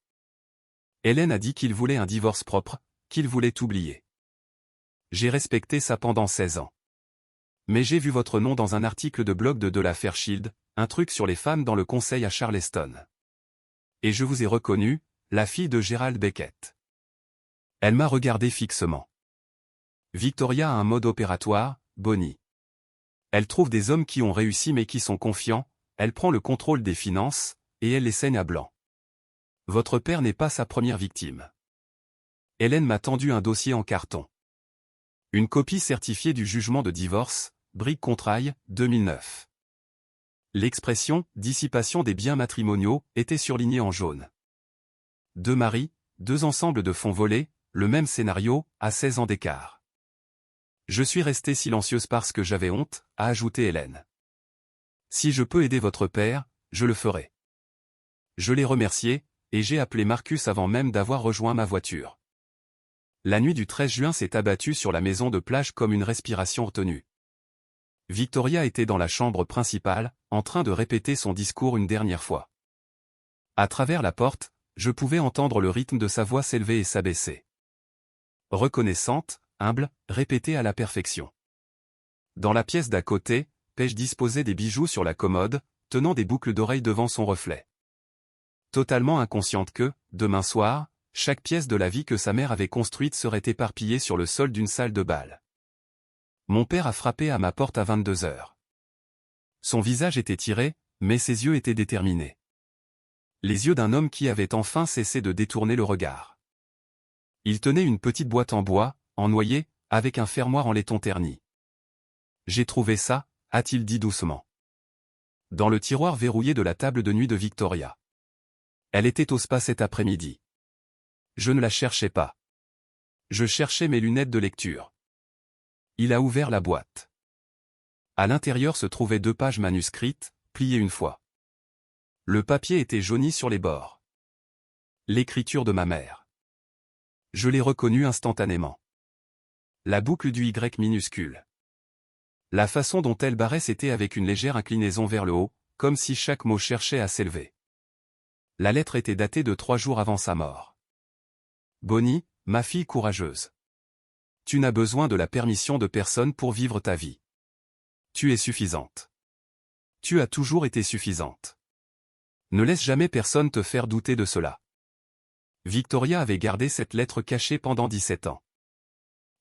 Hélène a dit qu'il voulait un divorce propre, qu'il voulait oublier. J'ai respecté ça pendant 16 ans. Mais j'ai vu votre nom dans un article de blog de la Fairchild, un truc sur les femmes dans le conseil à Charleston. Et je vous ai reconnu, la fille de Gérald Beckett. Elle m'a regardé fixement. Victoria a un mode opératoire, Bonnie. Elle trouve des hommes qui ont réussi mais qui sont confiants, elle prend le contrôle des finances, et elle les saigne à blanc. Votre père n'est pas sa première victime. Hélène m'a tendu un dossier en carton. Une copie certifiée du jugement de divorce, Brigg Contraille, 2009. L'expression « dissipation des biens matrimoniaux » était surlignée en jaune. 2 maris, 2 ensembles de fonds volés, le même scénario, à 16 ans d'écart. Je suis restée silencieuse parce que j'avais honte, a ajouté Hélène. Si je peux aider votre père, je le ferai. Je l'ai remercié, et j'ai appelé Marcus avant même d'avoir rejoint ma voiture. La nuit du 13 juin s'est abattue sur la maison de plage comme une respiration retenue. Victoria était dans la chambre principale, en train de répéter son discours une dernière fois. À travers la porte, je pouvais entendre le rythme de sa voix s'élever et s'abaisser. Reconnaissante, humble, répétée à la perfection. Dans la pièce d'à côté, Paige disposait des bijoux sur la commode, tenant des boucles d'oreilles devant son reflet. Totalement inconsciente que, demain soir, chaque pièce de la vie que sa mère avait construite serait éparpillée sur le sol d'une salle de bal. Mon père a frappé à ma porte à 22 h. Son visage était tiré, mais ses yeux étaient déterminés. Les yeux d'un homme qui avait enfin cessé de détourner le regard. Il tenait une petite boîte en bois, en noyer, avec un fermoir en laiton terni. J'ai trouvé ça, a-t-il dit doucement. Dans le tiroir verrouillé de la table de nuit de Victoria. Elle était au spa cet après-midi. Je ne la cherchais pas. Je cherchais mes lunettes de lecture. Il a ouvert la boîte. À l'intérieur se trouvaient 2 pages manuscrites, pliées une fois. Le papier était jauni sur les bords. L'écriture de ma mère. Je l'ai reconnue instantanément. La boucle du Y minuscule. La façon dont elle barrait c'était avec une légère inclinaison vers le haut, comme si chaque mot cherchait à s'élever. La lettre était datée de 3 jours avant sa mort. Bonnie, ma fille courageuse. Tu n'as besoin de la permission de personne pour vivre ta vie. Tu es suffisante. Tu as toujours été suffisante. Ne laisse jamais personne te faire douter de cela. Victoria avait gardé cette lettre cachée pendant 17 ans.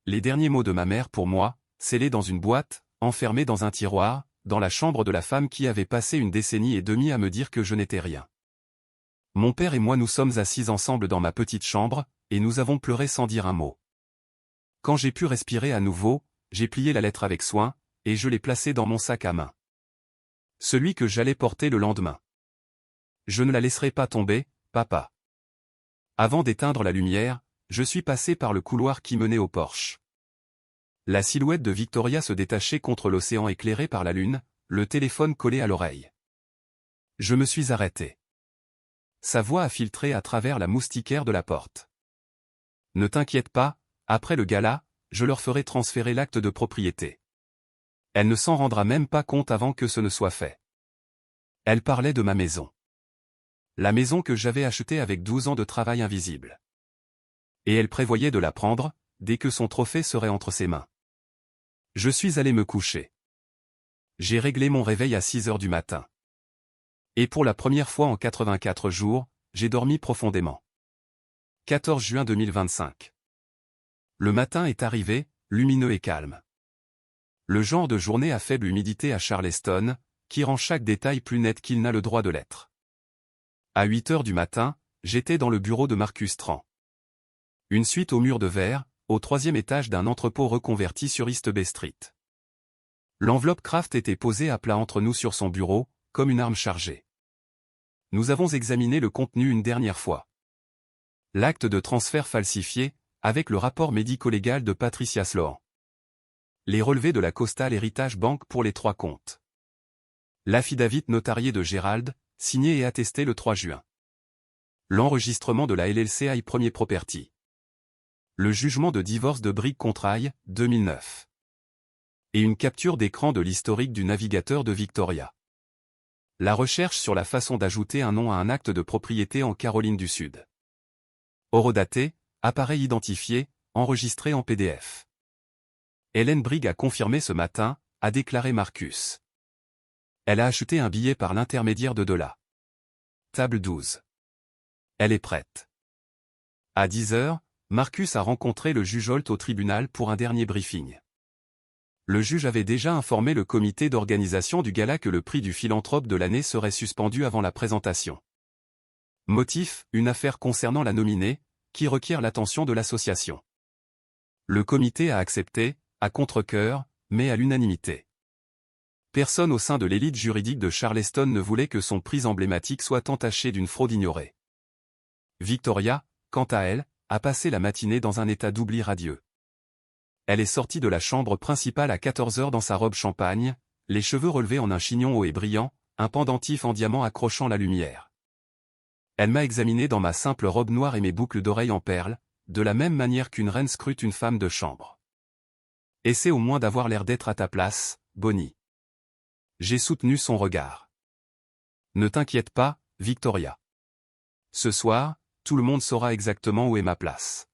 Les derniers mots de ma mère pour moi, scellés dans une boîte, enfermés dans un tiroir, dans la chambre de la femme qui avait passé une décennie et demie à me dire que je n'étais rien. Mon père et moi nous sommes assis ensemble dans ma petite chambre, et nous avons pleuré sans dire un mot. Quand j'ai pu respirer à nouveau, j'ai plié la lettre avec soin, et je l'ai placée dans mon sac à main. Celui que j'allais porter le lendemain. Je ne la laisserai pas tomber, papa. Avant d'éteindre la lumière, je suis passé par le couloir qui menait au porche. La silhouette de Victoria se détachait contre l'océan éclairé par la lune, le téléphone collé à l'oreille. Je me suis arrêté. Sa voix a filtré à travers la moustiquaire de la porte. Ne t'inquiète pas, après le gala, je leur ferai transférer l'acte de propriété. Elle ne s'en rendra même pas compte avant que ce ne soit fait. Elle parlait de ma maison. La maison que j'avais achetée avec 12 ans de travail invisible. Et elle prévoyait de la prendre, dès que son trophée serait entre ses mains. Je suis allé me coucher. J'ai réglé mon réveil à 6 heures du matin. Et pour la première fois en 84 jours, j'ai dormi profondément. 14 juin 2025. Le matin est arrivé, lumineux et calme. Le genre de journée à faible humidité à Charleston, qui rend chaque détail plus net qu'il n'a le droit de l'être. À 8 heures du matin, j'étais dans le bureau de Marcus Tran. Une suite au mur de verre, au 3e étage d'un entrepôt reconverti sur East Bay Street. L'enveloppe Kraft était posée à plat entre nous sur son bureau, comme une arme chargée. Nous avons examiné le contenu une dernière fois. L'acte de transfert falsifié, avec le rapport médico-légal de Patricia Sloan. Les relevés de la Coastal Heritage Bank pour les 3 comptes. L'affidavit notarié de Gérald, signé et attesté le 3 juin. L'enregistrement de la LLC Premier Property. Le jugement de divorce de Brick Contrail, 2009. Et une capture d'écran de l'historique du navigateur de Victoria. La recherche sur la façon d'ajouter un nom à un acte de propriété en Caroline du Sud. Horodaté, appareil identifié, enregistré en PDF. Hélène Brigg a confirmé ce matin, a déclaré Marcus. Elle a acheté un billet par l'intermédiaire de Dola. Table 12. Elle est prête. À 10 heures, Marcus a rencontré le juge Holt au tribunal pour un dernier briefing. Le juge avait déjà informé le comité d'organisation du gala que le prix du philanthrope de l'année serait suspendu avant la présentation. Motif, une affaire concernant la nominée, qui requiert l'attention de l'association. Le comité a accepté, à contre-cœur, mais à l'unanimité. Personne au sein de l'élite juridique de Charleston ne voulait que son prix emblématique soit entaché d'une fraude ignorée. Victoria, quant à elle, a passé la matinée dans un état d'oubli radieux. Elle est sortie de la chambre principale à 14 heures dans sa robe champagne, les cheveux relevés en un chignon haut et brillant, un pendentif en diamant accrochant la lumière. Elle m'a examiné dans ma simple robe noire et mes boucles d'oreilles en perles, de la même manière qu'une reine scrute une femme de chambre. Essaie au moins d'avoir l'air d'être à ta place, Bonnie. J'ai soutenu son regard. Ne t'inquiète pas, Victoria. Ce soir, tout le monde saura exactement où est ma place.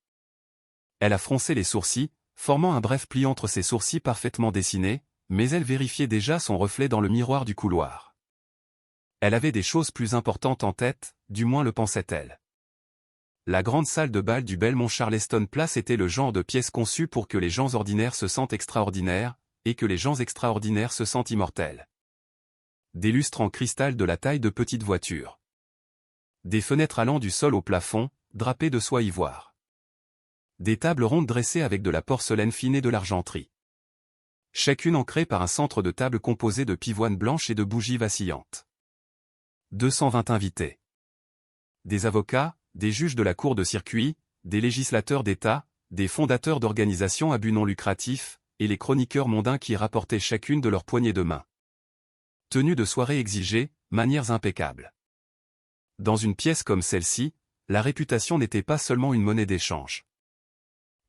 Elle a froncé les sourcils, formant un bref pli entre ses sourcils parfaitement dessinés, mais elle vérifiait déjà son reflet dans le miroir du couloir. Elle avait des choses plus importantes en tête, du moins le pensait-elle. La grande salle de bal du Belmont Charleston Place était le genre de pièce conçue pour que les gens ordinaires se sentent extraordinaires, et que les gens extraordinaires se sentent immortels. Des lustres en cristal de la taille de petites voitures. Des fenêtres allant du sol au plafond, drapées de soie ivoire. Des tables rondes dressées avec de la porcelaine fine et de l'argenterie. Chacune ancrée par un centre de table composé de pivoines blanches et de bougies vacillantes. 220 invités. Des avocats, des juges de la cour de circuit, des législateurs d'État, des fondateurs d'organisations à but non lucratif, et les chroniqueurs mondains qui rapportaient chacune de leurs poignées de main. Tenue de soirée exigée, manières impeccables. Dans une pièce comme celle-ci, la réputation n'était pas seulement une monnaie d'échange.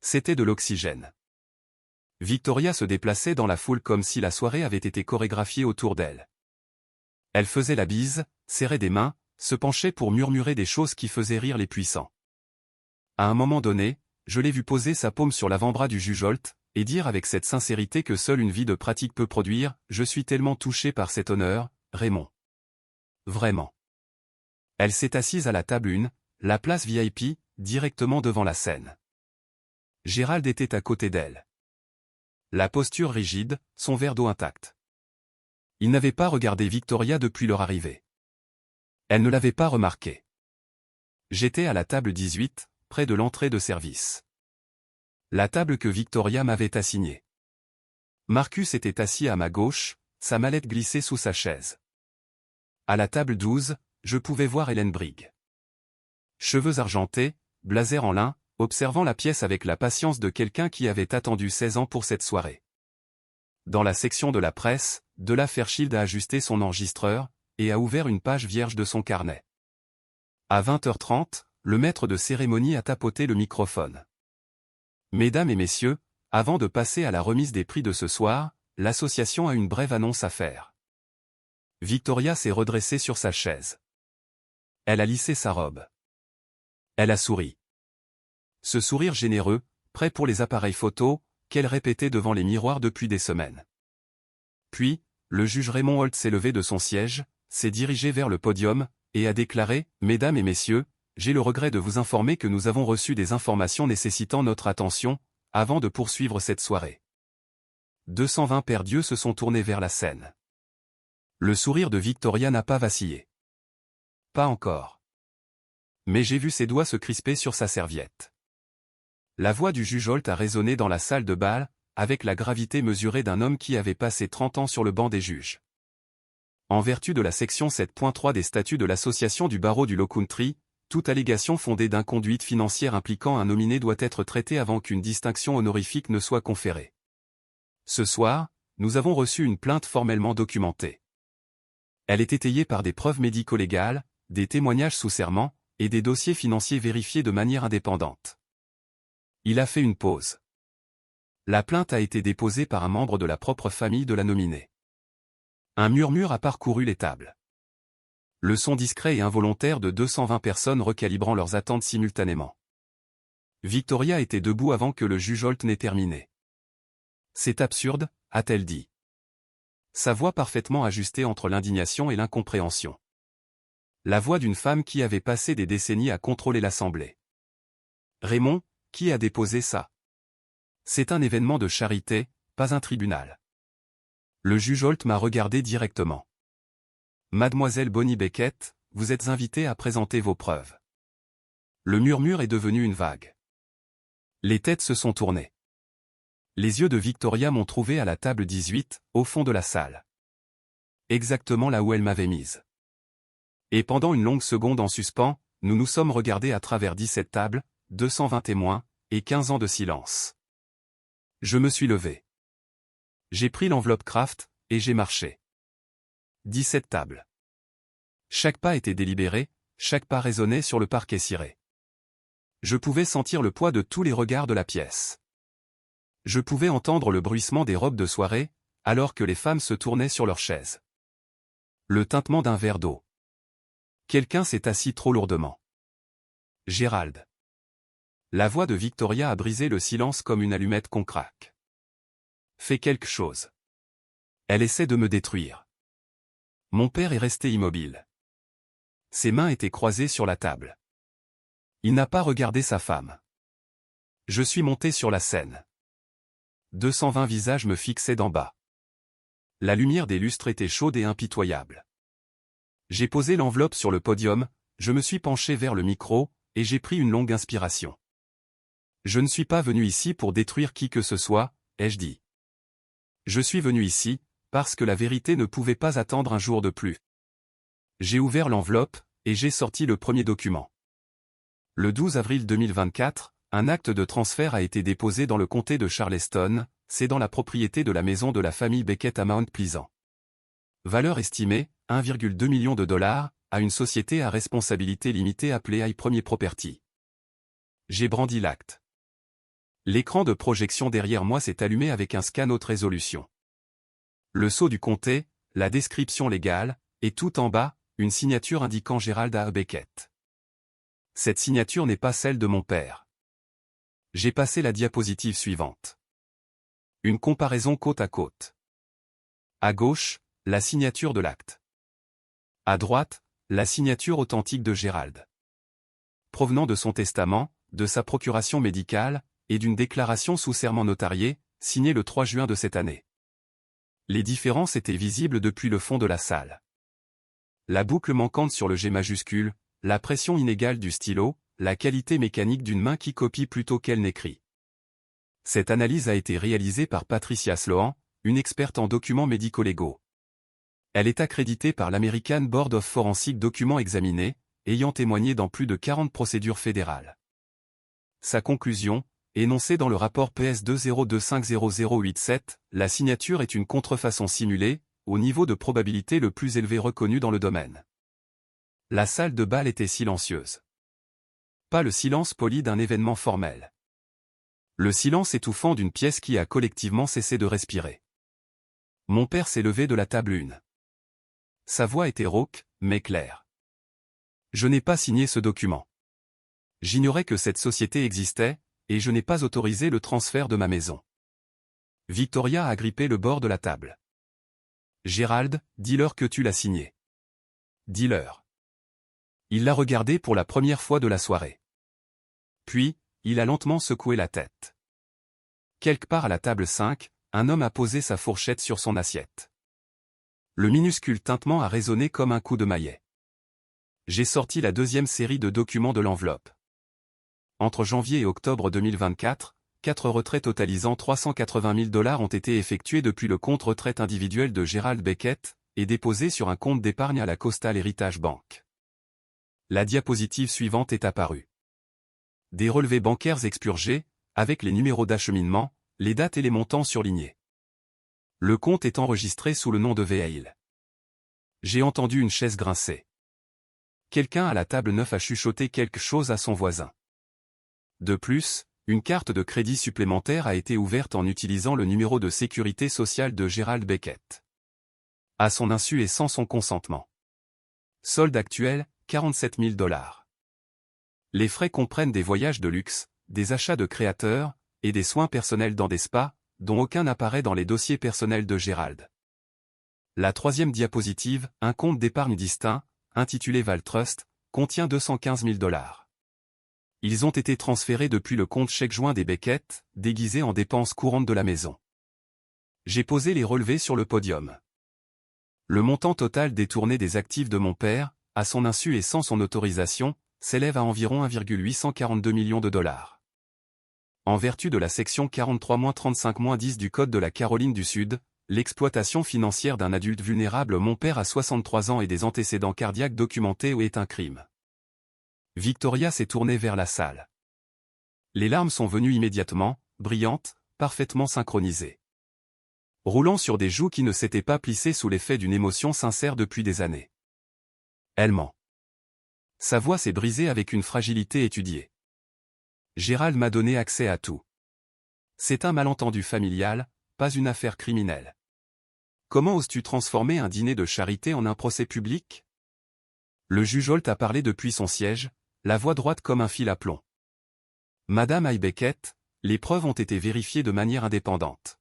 C'était de l'oxygène. Victoria se déplaçait dans la foule comme si la soirée avait été chorégraphiée autour d'elle. Elle faisait la bise, serrait des mains, se penchait pour murmurer des choses qui faisaient rire les puissants. À un moment donné, je l'ai vue poser sa paume sur l'avant-bras du juge Holt, et dire avec cette sincérité que seule une vie de pratique peut produire, « Je suis tellement touché par cet honneur, Raymond. » Vraiment. Elle s'est assise à la table 1, la place VIP, directement devant la scène. Gérald était à côté d'elle. La posture rigide, son verre d'eau intact. Il n'avait pas regardé Victoria depuis leur arrivée. Elle ne l'avait pas remarqué. J'étais à la table 18, près de l'entrée de service. La table que Victoria m'avait assignée. Marcus était assis à ma gauche, sa mallette glissée sous sa chaise. À la table 12, je pouvais voir Hélène Brigg. Cheveux argentés, blazer en lin, observant la pièce avec la patience de quelqu'un qui avait attendu 16 ans pour cette soirée. Dans la section de la presse, Della Fairchild a ajusté son enregistreur, et a ouvert une page vierge de son carnet. À 20h30, le maître de cérémonie a tapoté le microphone. Mesdames et messieurs, avant de passer à la remise des prix de ce soir, l'association a une brève annonce à faire. Victoria s'est redressée sur sa chaise. Elle a lissé sa robe. Elle a souri. Ce sourire généreux, prêt pour les appareils photos, qu'elle répétait devant les miroirs depuis des semaines. Puis, le juge Raymond Holt s'est levé de son siège, s'est dirigé vers le podium, et a déclaré « Mesdames et messieurs, j'ai le regret de vous informer que nous avons reçu des informations nécessitant notre attention, avant de poursuivre cette soirée. » 220 paires d'yeux se sont tournés vers la scène. Le sourire de Victoria n'a pas vacillé. Pas encore. Mais j'ai vu ses doigts se crisper sur sa serviette. La voix du juge Holt a résonné dans la salle de bal, avec la gravité mesurée d'un homme qui avait passé 30 ans sur le banc des juges. En vertu de la section 7.3 des statuts de l'association du barreau du Low Country, toute allégation fondée d'inconduite financière impliquant un nominé doit être traitée avant qu'une distinction honorifique ne soit conférée. Ce soir, nous avons reçu une plainte formellement documentée. Elle est étayée par des preuves médico-légales, des témoignages sous serment, et des dossiers financiers vérifiés de manière indépendante. Il a fait une pause. La plainte a été déposée par un membre de la propre famille de la nominée. Un murmure a parcouru les tables. Le son discret et involontaire de 220 personnes recalibrant leurs attentes simultanément. Victoria était debout avant que le juge Holt n'ait terminé. « C'est absurde », a-t-elle dit. Sa voix parfaitement ajustée entre l'indignation et l'incompréhension. La voix d'une femme qui avait passé des décennies à contrôler l'Assemblée. « Raymond, qui a déposé ça ? C'est un événement de charité, pas un tribunal. » Le juge Holt m'a regardé directement. « Mademoiselle Bonnie Beckett, vous êtes invitée à présenter vos preuves. » Le murmure est devenu une vague. Les têtes se sont tournées. Les yeux de Victoria m'ont trouvé à la table 18, au fond de la salle. Exactement là où elle m'avait mise. Et pendant une longue seconde en suspens, nous nous sommes regardés à travers 17 tables, 220 témoins, et 15 ans de silence. Je me suis levé. J'ai pris l'enveloppe Kraft, et j'ai marché. 17 tables. Chaque pas était délibéré, chaque pas résonnait sur le parquet ciré. Je pouvais sentir le poids de tous les regards de la pièce. Je pouvais entendre le bruissement des robes de soirée, alors que les femmes se tournaient sur leurs chaises. Le tintement d'un verre d'eau. Quelqu'un s'est assis trop lourdement. Gérald. La voix de Victoria a brisé le silence comme une allumette qu'on craque. Fais quelque chose. Elle essaie de me détruire. Mon père est resté immobile. Ses mains étaient croisées sur la table. Il n'a pas regardé sa femme. Je suis monté sur la scène. 220 visages me fixaient d'en bas. La lumière des lustres était chaude et impitoyable. J'ai posé l'enveloppe sur le podium, je me suis penché vers le micro, et j'ai pris une longue inspiration. Je ne suis pas venu ici pour détruire qui que ce soit, ai-je dit. Je suis venu ici, parce que la vérité ne pouvait pas attendre un jour de plus. J'ai ouvert l'enveloppe, et j'ai sorti le premier document. Le 12 avril 2024, un acte de transfert a été déposé dans le comté de Charleston, c'est dans la propriété de la maison de la famille Beckett à Mount Pleasant. Valeur estimée, 1,2 million de dollars, à une société à responsabilité limitée appelée iPremier Property. J'ai brandi l'acte. L'écran de projection derrière moi s'est allumé avec un scan haute résolution. Le sceau du comté, la description légale, et tout en bas, une signature indiquant Gerald A. Beckett. Cette signature n'est pas celle de mon père. J'ai passé la diapositive suivante. Une comparaison côte à côte. À gauche, la signature de l'acte. À droite, la signature authentique de Gerald. Provenant de son testament, de sa procuration médicale, et d'une déclaration sous serment notariée, signée le 3 juin de cette année. Les différences étaient visibles depuis le fond de la salle. La boucle manquante sur le G majuscule, la pression inégale du stylo, la qualité mécanique d'une main qui copie plutôt qu'elle n'écrit. Cette analyse a été réalisée par Patricia Sloan, une experte en documents médico-légaux. Elle est accréditée par l'American Board of Forensic Documents Examinés, ayant témoigné dans plus de 40 procédures fédérales. Sa conclusion, énoncée dans le rapport PS202500087, la signature est une contrefaçon simulée, au niveau de probabilité le plus élevé reconnu dans le domaine. La salle de bal était silencieuse. Pas le silence poli d'un événement formel. Le silence étouffant d'une pièce qui a collectivement cessé de respirer. Mon père s'est levé de la table une. Sa voix était rauque, mais claire. Je n'ai pas signé ce document. J'ignorais que cette société existait, et je n'ai pas autorisé le transfert de ma maison. Victoria a grippé le bord de la table. Gerald, dis-leur que tu l'as signé. Dis-leur. Il l'a regardé pour la première fois de la soirée. Puis, il a lentement secoué la tête. Quelque part à la table 5, un homme a posé sa fourchette sur son assiette. Le minuscule tintement a résonné comme un coup de maillet. J'ai sorti la deuxième série de documents de l'enveloppe. Entre janvier et octobre 2024, 4 retraits totalisant 380 000 $ ont été effectués depuis le compte retraite individuel de Gerald Beckett, et déposés sur un compte d'épargne à la Coastal Heritage Bank. La diapositive suivante est apparue. Des relevés bancaires expurgés, avec les numéros d'acheminement, les dates et les montants surlignés. Le compte est enregistré sous le nom de Veil. J'ai entendu une chaise grincer. Quelqu'un à la table 9 a chuchoté quelque chose à son voisin. De plus, une carte de crédit supplémentaire a été ouverte en utilisant le numéro de sécurité sociale de Gerald Beckett. À son insu et sans son consentement. Solde actuel, 47 000 $. Les frais comprennent des voyages de luxe, des achats de créateurs, et des soins personnels dans des spas, dont aucun n'apparaît dans les dossiers personnels de Gerald. La troisième diapositive, un compte d'épargne distinct, intitulé Val Trust, contient 215 000 $. Ils ont été transférés depuis le compte chèque joint des Beckett, déguisés en dépenses courantes de la maison. J'ai posé les relevés sur le podium. Le montant total détourné des actifs de mon père, à son insu et sans son autorisation, s'élève à environ 1,842 millions de $. En vertu de la section 43-35-10 du Code de la Caroline du Sud, l'exploitation financière d'un adulte vulnérable, mon père à 63 ans et des antécédents cardiaques documentés est un crime. Victoria s'est tournée vers la salle. Les larmes sont venues immédiatement, brillantes, parfaitement synchronisées. Roulant sur des joues qui ne s'étaient pas plissées sous l'effet d'une émotion sincère depuis des années. Elle ment. Sa voix s'est brisée avec une fragilité étudiée. Gerald m'a donné accès à tout. C'est un malentendu familial, pas une affaire criminelle. Comment oses-tu transformer un dîner de charité en un procès public? Le juge Holt a parlé depuis son siège, la voix droite comme un fil à plomb. Madame I. Beckett, les preuves ont été vérifiées de manière indépendante.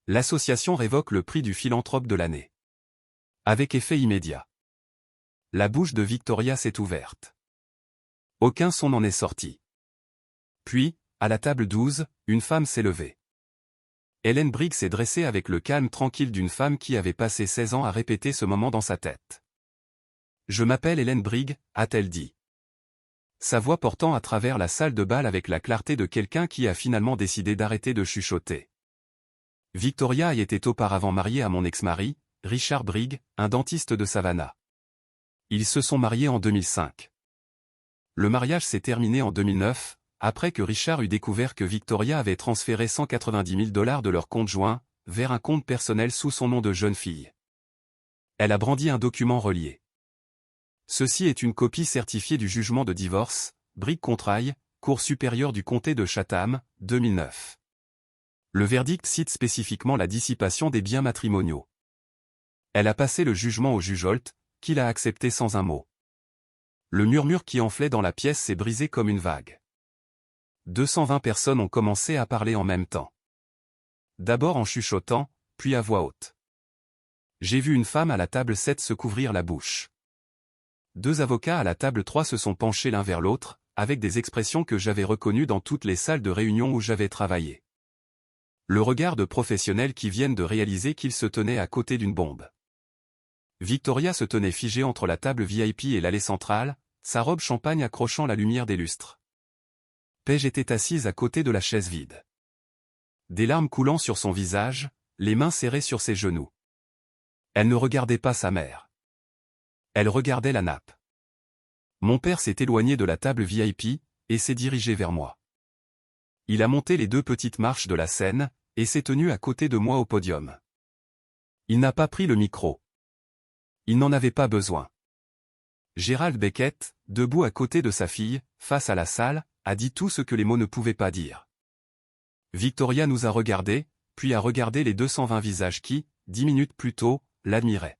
L'association révoque le prix du philanthrope de l'année. Avec effet immédiat. La bouche de Victoria s'est ouverte. Aucun son n'en est sorti. Puis, à la table 12, une femme s'est levée. Helen Briggs s'est dressée avec le calme tranquille d'une femme qui avait passé 16 ans à répéter ce moment dans sa tête. « Je m'appelle Helen Briggs », a-t-elle dit. Sa voix portant à travers la salle de bal avec la clarté de quelqu'un qui a finalement décidé d'arrêter de chuchoter. Victoria y était auparavant mariée à mon ex-mari, Richard Briggs, un dentiste de Savannah. Ils se sont mariés en 2005. Le mariage s'est terminé en 2009, après que Richard eut découvert que Victoria avait transféré 190 000 $ de leur compte joint vers un compte personnel sous son nom de jeune fille. Elle a brandi un document relié. Ceci est une copie certifiée du jugement de divorce, Brick Contrail, Cour supérieure du comté de Chatham, 2009. Le verdict cite spécifiquement la dissipation des biens matrimoniaux. Elle a passé le jugement au juge Holt, qui l'a accepté sans un mot. Le murmure qui enflait dans la pièce s'est brisé comme une vague. 220 personnes ont commencé à parler en même temps. D'abord en chuchotant, puis à voix haute. J'ai vu une femme à la table 7 se couvrir la bouche. 2 avocats à la table 3 se sont penchés l'un vers l'autre, avec des expressions que j'avais reconnues dans toutes les salles de réunion où j'avais travaillé. Le regard de professionnels qui viennent de réaliser qu'ils se tenaient à côté d'une bombe. Victoria se tenait figée entre la table VIP et l'allée centrale, sa robe champagne accrochant la lumière des lustres. Paige était assise à côté de la chaise vide. Des larmes coulant sur son visage, les mains serrées sur ses genoux. Elle ne regardait pas sa mère. Elle regardait la nappe. Mon père s'est éloigné de la table VIP, et s'est dirigé vers moi. Il a monté les 2 petites marches de la scène, et s'est tenu à côté de moi au podium. Il n'a pas pris le micro. Il n'en avait pas besoin. Gerald Beckett, debout à côté de sa fille, face à la salle, a dit tout ce que les mots ne pouvaient pas dire. Victoria nous a regardés, puis a regardé les 220 visages qui, 10 minutes plus tôt, l'admiraient.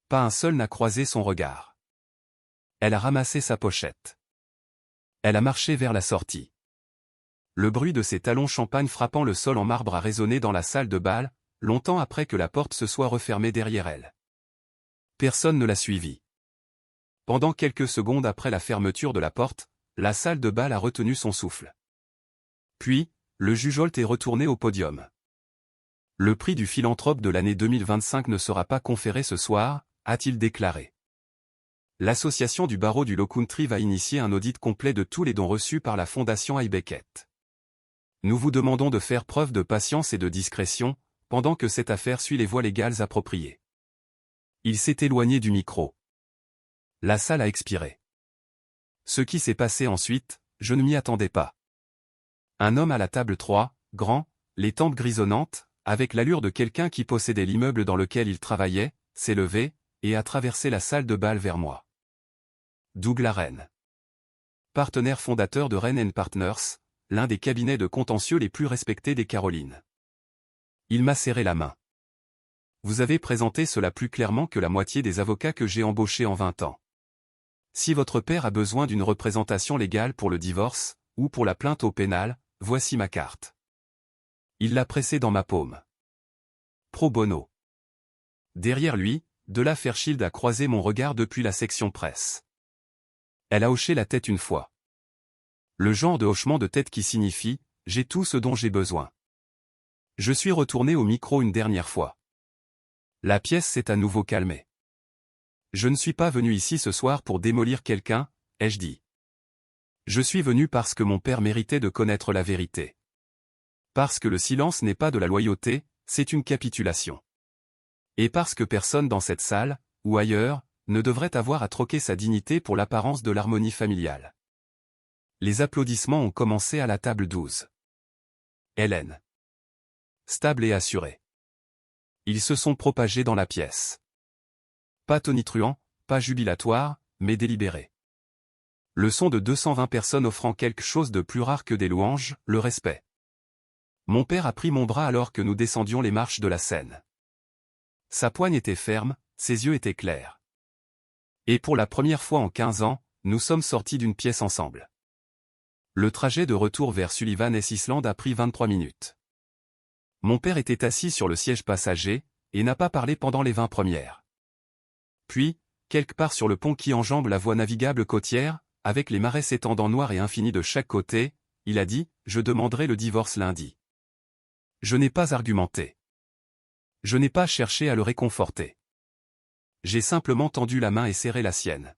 Pas un seul n'a croisé son regard. Elle a ramassé sa pochette. Elle a marché vers la sortie. Le bruit de ses talons champagne frappant le sol en marbre a résonné dans la salle de bal, longtemps après que la porte se soit refermée derrière elle. Personne ne l'a suivie. Pendant quelques secondes après la fermeture de la porte, la salle de bal a retenu son souffle. Puis, le juge Holt est retourné au podium. Le prix du philanthrope de l'année 2025 ne sera pas conféré ce soir, a-t-il déclaré. L'association du barreau du Low Country va initier un audit complet de tous les dons reçus par la fondation I. Beckett. Nous vous demandons de faire preuve de patience et de discrétion, pendant que cette affaire suit les voies légales appropriées. Il s'est éloigné du micro. La salle a expiré. Ce qui s'est passé ensuite, je ne m'y attendais pas. Un homme à la table 3, grand, les tempes grisonnantes, avec l'allure de quelqu'un qui possédait l'immeuble dans lequel il travaillait, s'est levé, et a traversé la salle de bal vers moi. Douglas Rennes. Partenaire fondateur de Rennes & Partners, l'un des cabinets de contentieux les plus respectés des Carolines. Il m'a serré la main. Vous avez présenté cela plus clairement que la moitié des avocats que j'ai embauchés en 20 ans. Si votre père a besoin d'une représentation légale pour le divorce, ou pour la plainte au pénal, voici ma carte. Il l'a pressée dans ma paume. Pro bono. Derrière lui, Della Fairchild a croisé mon regard depuis la section presse. Elle a hoché la tête une fois. Le genre de hochement de tête qui signifie « j'ai tout ce dont j'ai besoin ». Je suis retourné au micro une dernière fois. La pièce s'est à nouveau calmée. Je ne suis pas venu ici ce soir pour démolir quelqu'un, ai-je dit. Je suis venu parce que mon père méritait de connaître la vérité. Parce que le silence n'est pas de la loyauté, c'est une capitulation. Et parce que personne dans cette salle, ou ailleurs, ne devrait avoir à troquer sa dignité pour l'apparence de l'harmonie familiale. Les applaudissements ont commencé à la table 12. Hélène. Stable et assurée. Ils se sont propagés dans la pièce. Pas tonitruant, pas jubilatoire, mais délibéré. Le son de 220 personnes offrant quelque chose de plus rare que des louanges, le respect. Mon père a pris mon bras alors que nous descendions les marches de la scène. Sa poigne était ferme, ses yeux étaient clairs. Et pour la première fois en 15 ans, nous sommes sortis d'une pièce ensemble. Le trajet de retour vers Sullivan S. Island a pris 23 minutes. Mon père était assis sur le siège passager, et n'a pas parlé pendant les 20 premières. Puis, quelque part sur le pont qui enjambe la voie navigable côtière, avec les marais s'étendant noirs et infinis de chaque côté, il a dit « Je demanderai le divorce lundi ». Je n'ai pas argumenté. Je n'ai pas cherché à le réconforter. J'ai simplement tendu la main et serré la sienne.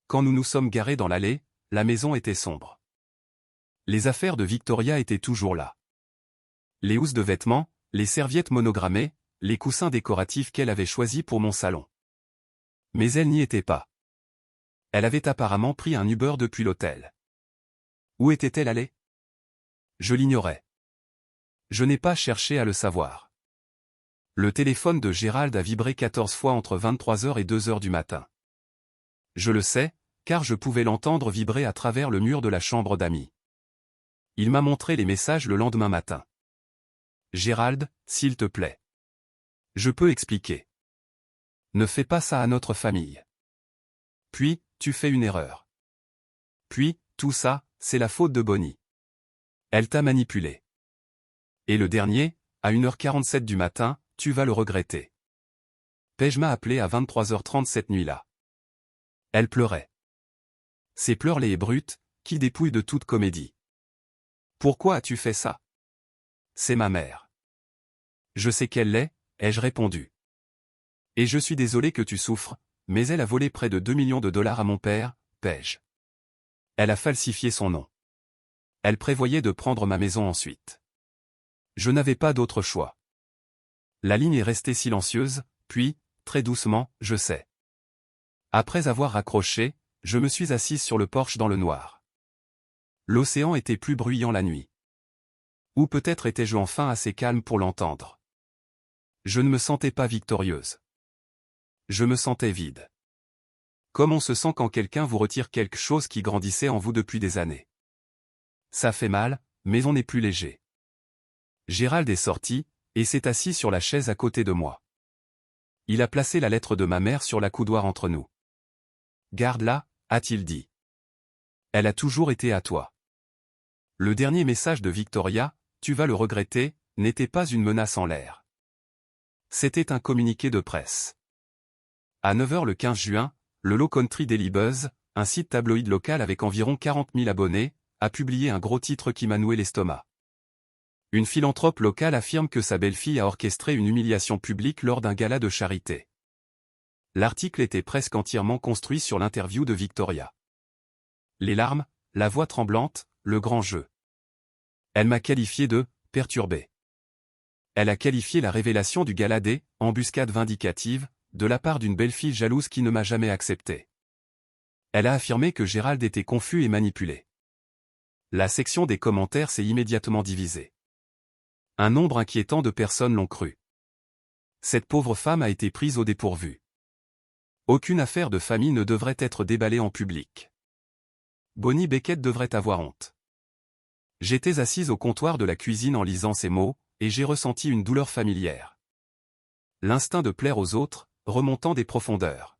Quand nous nous sommes garés dans l'allée, la maison était sombre. Les affaires de Victoria étaient toujours là. Les housses de vêtements, les serviettes monogrammées, les coussins décoratifs qu'elle avait choisis pour mon salon. Mais elle n'y était pas. Elle avait apparemment pris un Uber depuis l'hôtel. Où était-elle allée? Je l'ignorais. Je n'ai pas cherché à le savoir. Le téléphone de Gérald a vibré 14 fois entre 23h et 2h du matin. Je le sais, car je pouvais l'entendre vibrer à travers le mur de la chambre d'amis. Il m'a montré les messages le lendemain matin. Gérald, s'il te plaît. Je peux expliquer. Ne fais pas ça à notre famille. Puis, tu fais une erreur. Puis, tout ça, c'est la faute de Bonnie. Elle t'a manipulé. Et le dernier, à 1h47 du matin, tu vas le regretter. Paige m'a appelé à 23h30 cette nuit-là. Elle pleurait. Ces pleurs laids et brutes, qui dépouillent de toute comédie. Pourquoi as-tu fait ça? C'est ma mère. Je sais qu'elle l'est, ai-je répondu. Et je suis désolé que tu souffres, mais elle a volé près de 2 millions de dollars à mon père, Paige. Elle a falsifié son nom. Elle prévoyait de prendre ma maison ensuite. Je n'avais pas d'autre choix. La ligne est restée silencieuse, puis, très doucement, je sais. Après avoir raccroché, je me suis assise sur le porche dans le noir. L'océan était plus bruyant la nuit. Ou peut-être étais-je enfin assez calme pour l'entendre. Je ne me sentais pas victorieuse. Je me sentais vide. Comme on se sent quand quelqu'un vous retire quelque chose qui grandissait en vous depuis des années. Ça fait mal, mais on n'est plus léger. Gérald est sorti, et s'est assis sur la chaise à côté de moi. Il a placé la lettre de ma mère sur l'accoudoir entre nous. Garde-la, a-t-il dit. Elle a toujours été à toi. Le dernier message de Victoria, tu vas le regretter, n'était pas une menace en l'air. C'était un communiqué de presse. À 9h le 15 juin, le Low Country Daily Buzz, un site tabloïd local avec environ 40 000 abonnés, a publié un gros titre qui m'a noué l'estomac. Une philanthrope locale affirme que sa belle-fille a orchestré une humiliation publique lors d'un gala de charité. L'article était presque entièrement construit sur l'interview de Victoria. Les larmes, la voix tremblante, le grand jeu. Elle m'a qualifié de « perturbé ». Elle a qualifié la révélation du gala d'« embuscade vindicative » de la part d'une belle-fille jalouse qui ne m'a jamais accepté. Elle a affirmé que Gérald était confus et manipulé. La section des commentaires s'est immédiatement divisée. Un nombre inquiétant de personnes l'ont cru. Cette pauvre femme a été prise au dépourvu. Aucune affaire de famille ne devrait être déballée en public. Bonnie Beckett devrait avoir honte. J'étais assise au comptoir de la cuisine en lisant ces mots, et j'ai ressenti une douleur familière. L'instinct de plaire aux autres, remontant des profondeurs.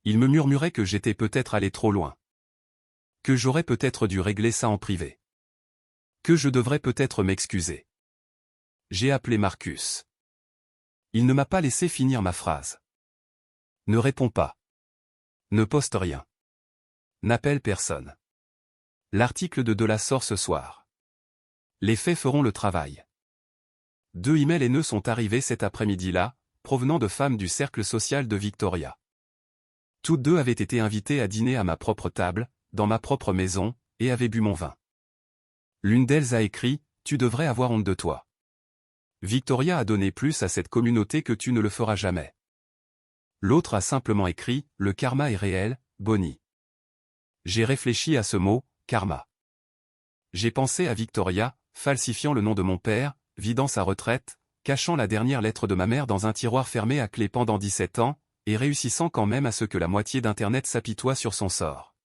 Il me murmurait que j'étais peut-être allé trop loin. Que j'aurais peut-être dû régler ça en privé. Que je devrais peut-être m'excuser. J'ai appelé Marcus. Il ne m'a pas laissé finir ma phrase. Ne réponds pas. Ne poste rien. N'appelle personne. L'article de la sort ce soir. Les faits feront le travail. 2 emails haineux sont arrivés cet après-midi-là, provenant de femmes du cercle social de Victoria. Toutes deux avaient été invitées à dîner à ma propre table, dans ma propre maison, et avaient bu mon vin. L'une d'elles a écrit « Tu devrais avoir honte de toi. Victoria a donné plus à cette communauté que tu ne le feras jamais. » L'autre a simplement écrit « Le karma est réel, Bonnie. » J'ai réfléchi à ce mot, karma. J'ai pensé à Victoria, falsifiant le nom de mon père, vidant sa retraite, cachant la dernière lettre de ma mère dans un tiroir fermé à clé pendant 17 ans, et réussissant quand même à ce que la moitié d'Internet s'apitoie sur son sort.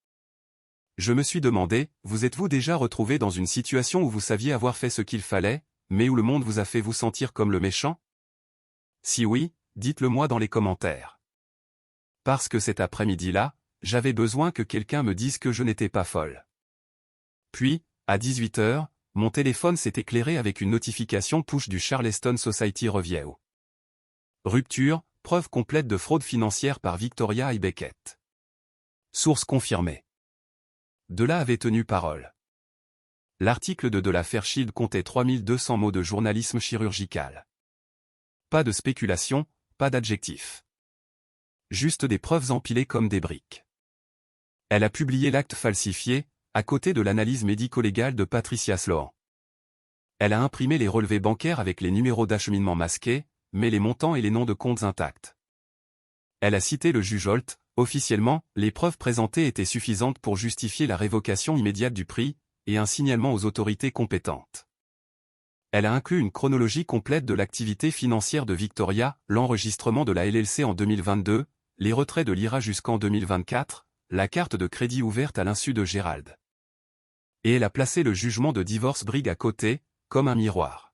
Je me suis demandé, vous êtes-vous déjà retrouvé dans une situation où vous saviez avoir fait ce qu'il fallait, mais où le monde vous a fait vous sentir comme le méchant? Si oui, dites-le moi dans les commentaires. Parce que cet après-midi-là, j'avais besoin que quelqu'un me dise que je n'étais pas folle. Puis, à 18h, mon téléphone s'est éclairé avec une notification push du Charleston Society Review. Rupture, preuve complète de fraude financière par Victoria et Beckett. Source confirmée. De là avait tenu parole. L'article de la Fairchild comptait 3200 mots de journalisme chirurgical. Pas de spéculation, pas d'adjectifs. Juste des preuves empilées comme des briques. Elle a publié l'acte falsifié, à côté de l'analyse médico-légale de Patricia Sloan. Elle a imprimé les relevés bancaires avec les numéros d'acheminement masqués, mais les montants et les noms de comptes intacts. Elle a cité le juge Holt, Officiellement, les preuves présentées étaient suffisantes pour justifier la révocation immédiate du prix et un signalement aux autorités compétentes. Elle a inclus une chronologie complète de l'activité financière de Victoria, l'enregistrement de la LLC en 2022, les retraits de l'IRA jusqu'en 2024, la carte de crédit ouverte à l'insu de Gérald. Et elle a placé le jugement de divorce Briggs à côté, comme un miroir.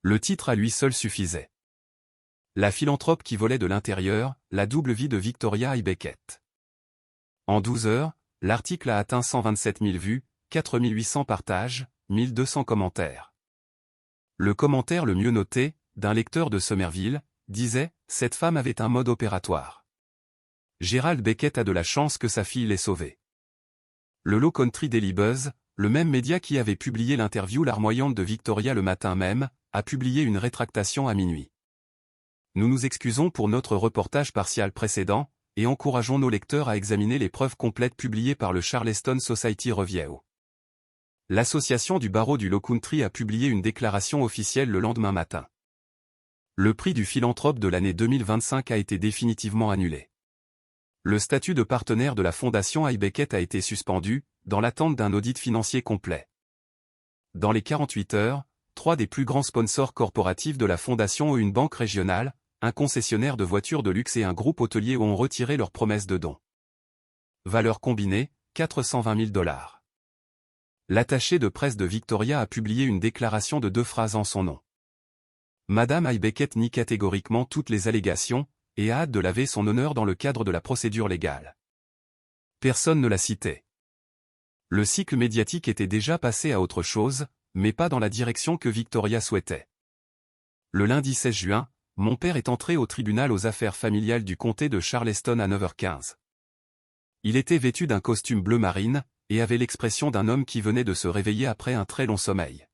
Le titre à lui seul suffisait. La philanthrope qui volait de l'intérieur, la double vie de Victoria Beckett. En 12 heures, l'article a atteint 127 000 vues, 4 800 partages, 1200 commentaires. Le commentaire le mieux noté, d'un lecteur de Somerville, disait « Cette femme avait un mode opératoire. Gérald Beckett a de la chance que sa fille l'ait sauvée. » Le Low Country Daily Buzz, le même média qui avait publié l'interview larmoyante de Victoria le matin même, a publié une rétractation à minuit. Nous nous excusons pour notre reportage partial précédent, et encourageons nos lecteurs à examiner les preuves complètes publiées par le Charleston Society Review. L'association du barreau du Low Country a publié une déclaration officielle le lendemain matin. Le prix du philanthrope de l'année 2025 a été définitivement annulé. Le statut de partenaire de la fondation Beckett a été suspendu, dans l'attente d'un audit financier complet. Dans les 48 heures, 3 des plus grands sponsors corporatifs de la fondation ont une banque régionale, un concessionnaire de voitures de luxe et un groupe hôtelier ont retiré leurs promesses de dons. Valeur combinée, 420 000 $. L'attaché de presse de Victoria a publié une déclaration de 2 phrases en son nom. Madame Beckett nie catégoriquement toutes les allégations, et a hâte de laver son honneur dans le cadre de la procédure légale. Personne ne la citait. Le cycle médiatique était déjà passé à autre chose, mais pas dans la direction que Victoria souhaitait. Le lundi 16 juin, mon père est entré au tribunal aux affaires familiales du comté de Charleston à 9h15. Il était vêtu d'un costume bleu marine, et avait l'expression d'un homme qui venait de se réveiller après un très long sommeil.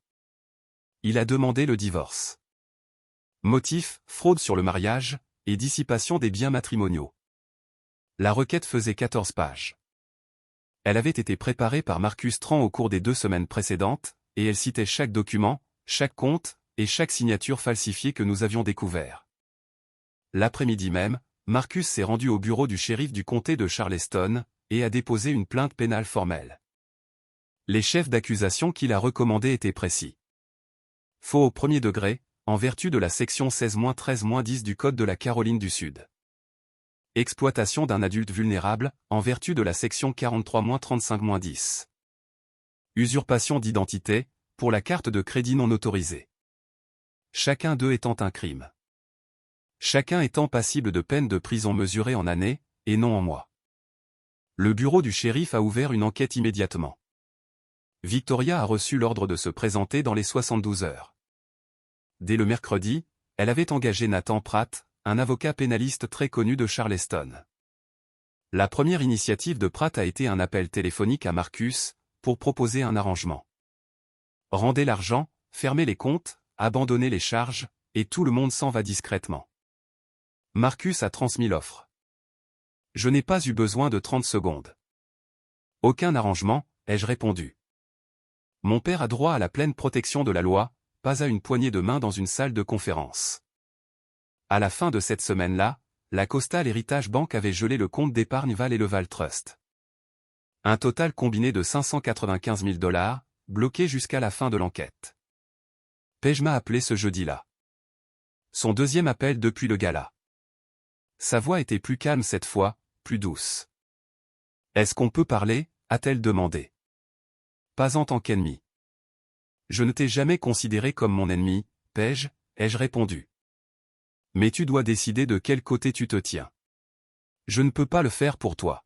Il a demandé le divorce. Motif, fraude sur le mariage, et dissipation des biens matrimoniaux. La requête faisait 14 pages. Elle avait été préparée par Marcus Tran au cours des 2 semaines précédentes, et elle citait chaque document, chaque compte, et chaque signature falsifiée que nous avions découvert. L'après-midi même, Marcus s'est rendu au bureau du shérif du comté de Charleston, et a déposé une plainte pénale formelle. Les chefs d'accusation qu'il a recommandés étaient précis. Faux au premier degré, en vertu de la section 16-13-10 du Code de la Caroline du Sud. Exploitation d'un adulte vulnérable, en vertu de la section 43-35-10. Usurpation d'identité, pour la carte de crédit non autorisée. Chacun d'eux étant un crime. Chacun étant passible de peine de prison mesurée en années, et non en mois. Le bureau du shérif a ouvert une enquête immédiatement. Victoria a reçu l'ordre de se présenter dans les 72 heures. Dès le mercredi, elle avait engagé Nathan Pratt, un avocat pénaliste très connu de Charleston. La première initiative de Pratt a été un appel téléphonique à Marcus, pour proposer un arrangement. Rendez l'argent, fermez les comptes, abandonnez les charges, et tout le monde s'en va discrètement. Marcus a transmis l'offre. Je n'ai pas eu besoin de 30 secondes. Aucun arrangement, ai-je répondu. Mon père a droit à la pleine protection de la loi, pas à une poignée de main dans une salle de conférence. À la fin de cette semaine-là, la Coastal Heritage Bank avait gelé le compte d'épargne Val et le Val Trust. Un total combiné de 595 000 $, bloqué jusqu'à la fin de l'enquête. Page m'a appelé ce jeudi-là. Son deuxième appel depuis le gala. Sa voix était plus calme cette fois, plus douce. « Est-ce qu'on peut parler ?» a-t-elle demandé. « Pas en tant qu'ennemi. »« Je ne t'ai jamais considéré comme mon ennemi, Page, ai-je répondu. « Mais tu dois décider de quel côté tu te tiens. Je ne peux pas le faire pour toi. »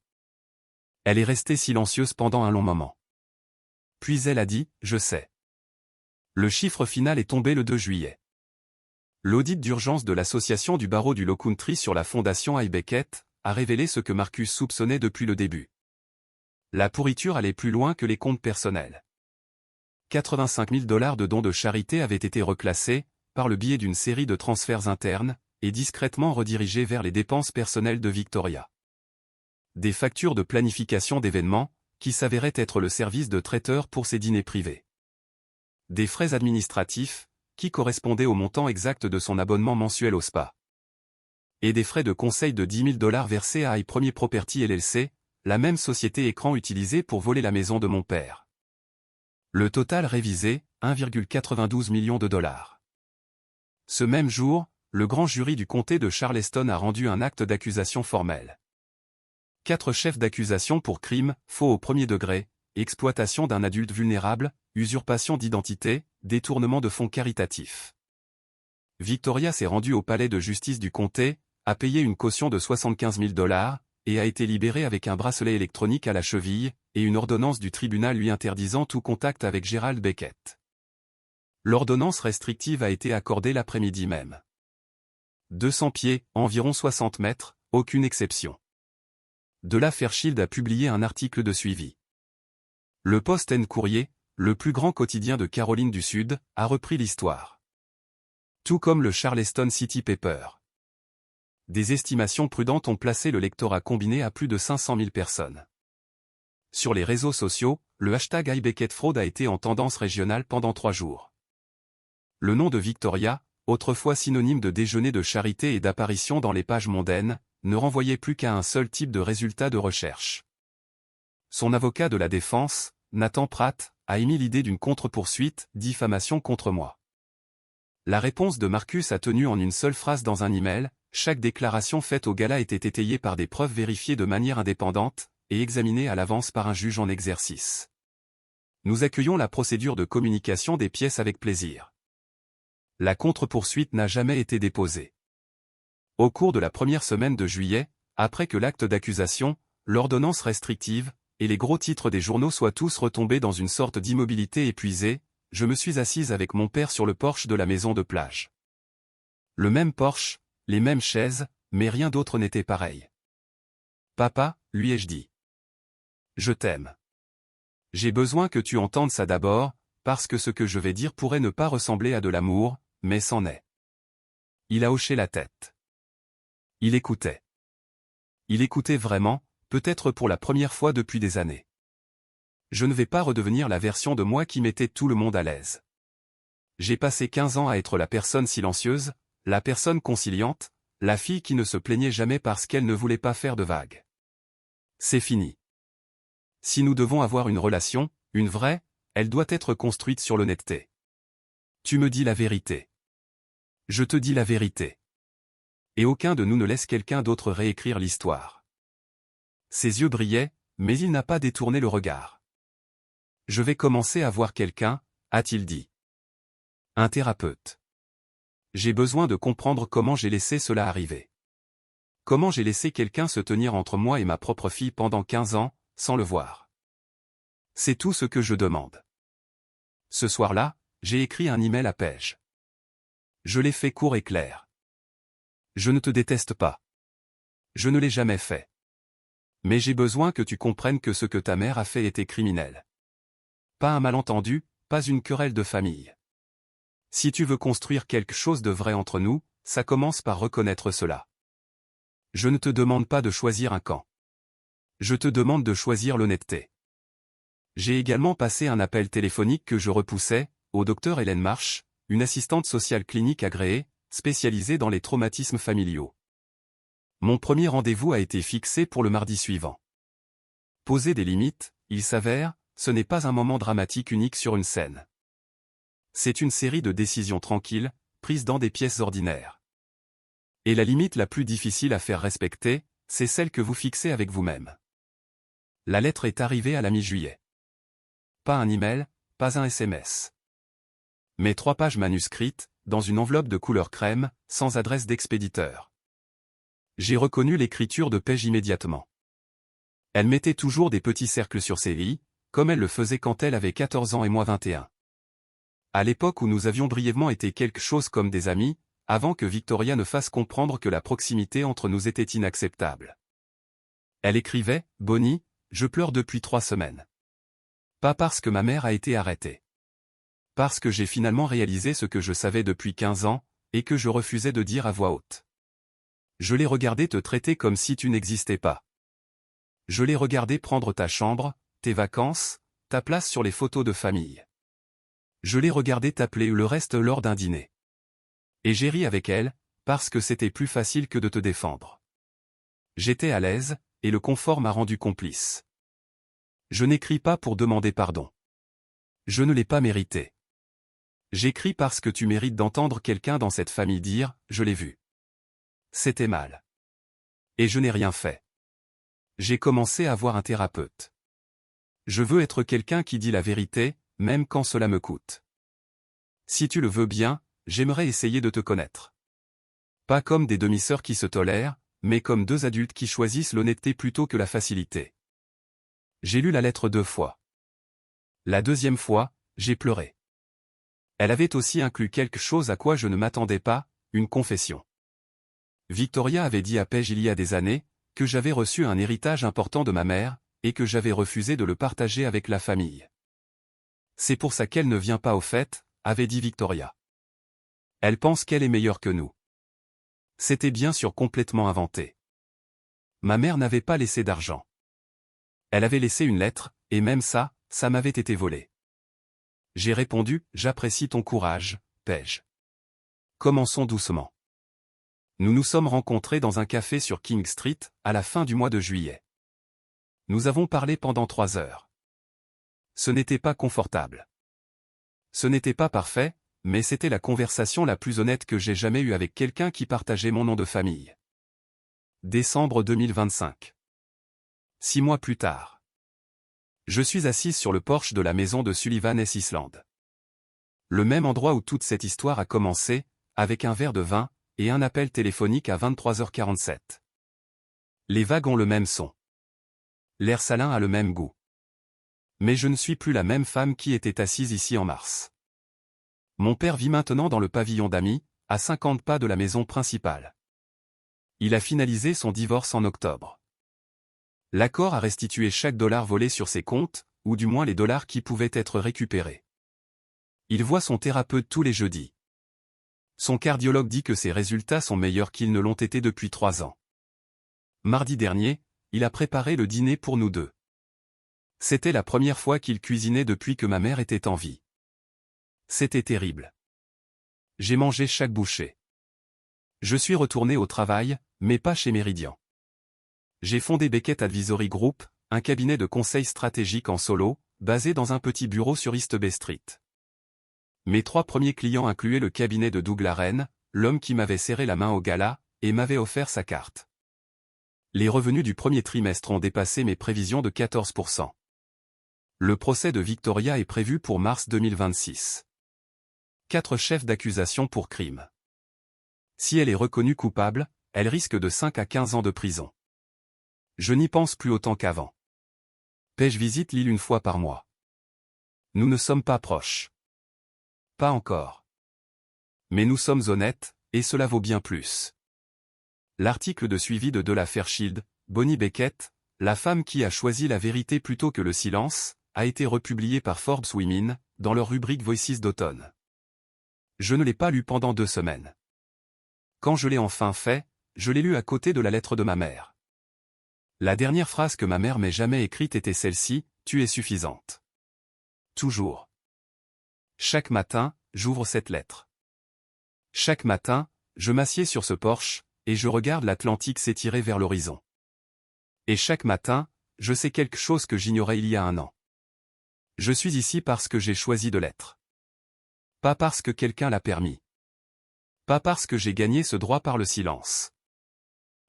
Elle est restée silencieuse pendant un long moment. Puis elle a dit, « Je sais. » Le chiffre final est tombé le 2 juillet. L'audit d'urgence de l'association du barreau du Low Country sur la fondation Beckett a révélé ce que Marcus soupçonnait depuis le début. La pourriture allait plus loin que les comptes personnels. 85 000 $ de dons de charité avaient été reclassés, par le biais d'une série de transferts internes, et discrètement redirigés vers les dépenses personnelles de Victoria. Des factures de planification d'événements, qui s'avéraient être le service de traiteur pour ses dîners privés. Des frais administratifs, qui correspondaient au montant exact de son abonnement mensuel au spa. et des frais de conseil de 10 000 $ versés à iPremier Property LLC, la même société écran utilisée pour voler la maison de mon père. Le total révisé, 1,92 million de $. Ce même jour, le grand jury du comté de Charleston a rendu un acte d'accusation formel. 4 chefs d'accusation pour crime, faux au premier degré, exploitation d'un adulte vulnérable, usurpation d'identité, détournement de fonds caritatifs. Victoria s'est rendue au palais de justice du comté, a payé une caution de 75 000 $, et a été libérée avec un bracelet électronique à la cheville, et une ordonnance du tribunal lui interdisant tout contact avec Gerald Beckett. L'ordonnance restrictive a été accordée l'après-midi même. 200 pieds, environ 60 mètres, aucune exception. De là Fairchild a publié un article de suivi. Le Post-and-Courier, le plus grand quotidien de Caroline du Sud, a repris l'histoire. Tout comme le Charleston City Paper. Des estimations prudentes ont placé le lectorat combiné à plus de 500 000 personnes. Sur les réseaux sociaux, le hashtag #IBecketFraud a été en tendance régionale pendant 3 jours. Le nom de Victoria, autrefois synonyme de déjeuner de charité et d'apparition dans les pages mondaines, ne renvoyait plus qu'à un seul type de résultat de recherche. Son avocat de la défense, Nathan Pratt, a émis l'idée d'une contre-poursuite, diffamation contre moi. La réponse de Marcus a tenu en une seule phrase dans un email: chaque déclaration faite au gala était étayée par des preuves vérifiées de manière indépendante, et examinées à l'avance par un juge en exercice. Nous accueillons la procédure de communication des pièces avec plaisir. La contre-poursuite n'a jamais été déposée. Au cours de la première semaine de juillet, après que l'acte d'accusation, l'ordonnance restrictive, et les gros titres des journaux soient tous retombés dans une sorte d'immobilité épuisée, je me suis assise avec mon père sur le porche de la maison de plage. Le même porche, les mêmes chaises, mais rien d'autre n'était pareil. Papa, lui ai-je dit. Je t'aime. J'ai besoin que tu entendes ça d'abord, parce que ce que je vais dire pourrait ne pas ressembler à de l'amour, mais c'en est. Il a hoché la tête. Il écoutait. Il écoutait vraiment, peut-être pour la première fois depuis des années. Je ne vais pas redevenir la version de moi qui mettait tout le monde à l'aise. J'ai passé 15 ans à être la personne silencieuse, la personne conciliante, la fille qui ne se plaignait jamais parce qu'elle ne voulait pas faire de vagues. C'est fini. Si nous devons avoir une relation, une vraie, elle doit être construite sur l'honnêteté. Tu me dis la vérité. Je te dis la vérité. Et aucun de nous ne laisse quelqu'un d'autre réécrire l'histoire. Ses yeux brillaient, mais il n'a pas détourné le regard. Je vais commencer à voir quelqu'un, a-t-il dit. Un thérapeute. J'ai besoin de comprendre comment j'ai laissé cela arriver. Comment j'ai laissé quelqu'un se tenir entre moi et ma propre fille pendant 15 ans, sans le voir. C'est tout ce que je demande. Ce soir-là, j'ai écrit un email à Paige. Je l'ai fait court et clair. Je ne te déteste pas. Je ne l'ai jamais fait. Mais j'ai besoin que tu comprennes que ce que ta mère a fait était criminel. Pas un malentendu, pas une querelle de famille. Si tu veux construire quelque chose de vrai entre nous, ça commence par reconnaître cela. Je ne te demande pas de choisir un camp. Je te demande de choisir l'honnêteté. J'ai également passé un appel téléphonique que je repoussais, au docteur Hélène Marsh, une assistante sociale clinique agréée, spécialisée dans les traumatismes familiaux. Mon premier rendez-vous a été fixé pour le mardi suivant. Poser des limites, il s'avère, ce n'est pas un moment dramatique unique sur une scène. C'est une série de décisions tranquilles, prises dans des pièces ordinaires. Et la limite la plus difficile à faire respecter, c'est celle que vous fixez avec vous-même. La lettre est arrivée à la mi-juillet. Pas un email, pas un SMS. Mais 3 pages manuscrites, dans une enveloppe de couleur crème, sans adresse d'expéditeur. J'ai reconnu l'écriture de Paige immédiatement. Elle mettait toujours des petits cercles sur ses i, comme elle le faisait quand elle avait 14 ans et moi 21. À l'époque où nous avions brièvement été quelque chose comme des amis, avant que Victoria ne fasse comprendre que la proximité entre nous était inacceptable. Elle écrivait, « Bonnie, je pleure depuis 3 semaines. Pas parce que ma mère a été arrêtée. Parce que j'ai finalement réalisé ce que je savais depuis 15 ans, et que je refusais de dire à voix haute. Je l'ai regardé te traiter comme si tu n'existais pas. Je l'ai regardé prendre ta chambre, tes vacances, ta place sur les photos de famille. Je l'ai regardé t'appeler le reste lors d'un dîner. Et j'ai ri avec elle, parce que c'était plus facile que de te défendre. J'étais à l'aise, et le confort m'a rendu complice. Je n'écris pas pour demander pardon. Je ne l'ai pas mérité. J'écris parce que tu mérites d'entendre quelqu'un dans cette famille dire « je l'ai vu ». C'était mal. Et je n'ai rien fait. J'ai commencé à voir un thérapeute. Je veux être quelqu'un qui dit la vérité, même quand cela me coûte. Si tu le veux bien, j'aimerais essayer de te connaître. Pas comme des demi-sœurs qui se tolèrent, mais comme deux adultes qui choisissent l'honnêteté plutôt que la facilité. J'ai lu la lettre 2 fois. La deuxième fois, j'ai pleuré. Elle avait aussi inclus quelque chose à quoi je ne m'attendais pas, une confession. Victoria avait dit à Paige il y a des années, que j'avais reçu un héritage important de ma mère, et que j'avais refusé de le partager avec la famille. C'est pour ça qu'elle ne vient pas aux fêtes, avait dit Victoria. Elle pense qu'elle est meilleure que nous. C'était bien sûr complètement inventé. Ma mère n'avait pas laissé d'argent. Elle avait laissé une lettre, et même ça m'avait été volé. J'ai répondu, j'apprécie ton courage, Paige. Commençons doucement. Nous nous sommes rencontrés dans un café sur King Street, à la fin du mois de juillet. Nous avons parlé pendant 3 heures. Ce n'était pas confortable. Ce n'était pas parfait, mais c'était la conversation la plus honnête que j'ai jamais eue avec quelqu'un qui partageait mon nom de famille. Décembre 2025. 6 mois plus tard. Je suis assise sur le porche de la maison de Sullivan S. Island. Le même endroit où toute cette histoire a commencé, avec un verre de vin, et un appel téléphonique à 23h47. Les vagues ont le même son. L'air salin a le même goût. Mais je ne suis plus la même femme qui était assise ici en mars. Mon père vit maintenant dans le pavillon d'amis, à 50 pas de la maison principale. Il a finalisé son divorce en octobre. L'accord a restitué chaque dollar volé sur ses comptes, ou du moins les dollars qui pouvaient être récupérés. Il voit son thérapeute tous les jeudis. Son cardiologue dit que ses résultats sont meilleurs qu'ils ne l'ont été depuis 3 ans. Mardi dernier, il a préparé le dîner pour nous deux. C'était la première fois qu'il cuisinait depuis que ma mère était en vie. C'était terrible. J'ai mangé chaque bouchée. Je suis retourné au travail, mais pas chez Meridian. J'ai fondé Beckett Advisory Group, un cabinet de conseil stratégique en solo, basé dans un petit bureau sur East Bay Street. Mes 3 premiers clients incluaient le cabinet de Doug Larraine, l'homme qui m'avait serré la main au gala, et m'avait offert sa carte. Les revenus du premier trimestre ont dépassé mes prévisions de 14%. Le procès de Victoria est prévu pour mars 2026. 4 chefs d'accusation pour crime. Si elle est reconnue coupable, elle risque de 5 à 15 ans de prison. Je n'y pense plus autant qu'avant. Paige visite l'île 1 fois par mois. Nous ne sommes pas proches. Pas encore. Mais nous sommes honnêtes, et cela vaut bien plus. L'article de suivi de la Fairchild, Bonnie Beckett, la femme qui a choisi la vérité plutôt que le silence, a été republié par Forbes Women, dans leur rubrique Voices d'automne. Je ne l'ai pas lu pendant 2 semaines. Quand je l'ai enfin fait, je l'ai lu à côté de la lettre de ma mère. La dernière phrase que ma mère m'ait jamais écrite était celle-ci, « Tu es suffisante. » Toujours. Chaque matin, j'ouvre cette lettre. Chaque matin, je m'assieds sur ce porche, et je regarde l'Atlantique s'étirer vers l'horizon. Et chaque matin, je sais quelque chose que j'ignorais il y a 1 an. Je suis ici parce que j'ai choisi de l'être. Pas parce que quelqu'un l'a permis. Pas parce que j'ai gagné ce droit par le silence.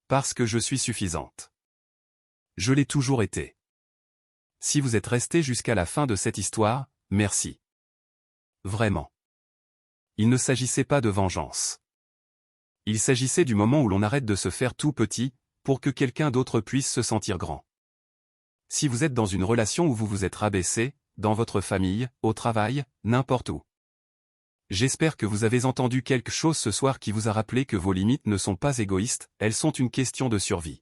Parce que je suis suffisante. Je l'ai toujours été. Si vous êtes resté jusqu'à la fin de cette histoire, merci. Vraiment. Il ne s'agissait pas de vengeance. Il s'agissait du moment où l'on arrête de se faire tout petit, pour que quelqu'un d'autre puisse se sentir grand. Si vous êtes dans une relation où vous vous êtes rabaissé, dans votre famille, au travail, n'importe où. J'espère que vous avez entendu quelque chose ce soir qui vous a rappelé que vos limites ne sont pas égoïstes, elles sont une question de survie.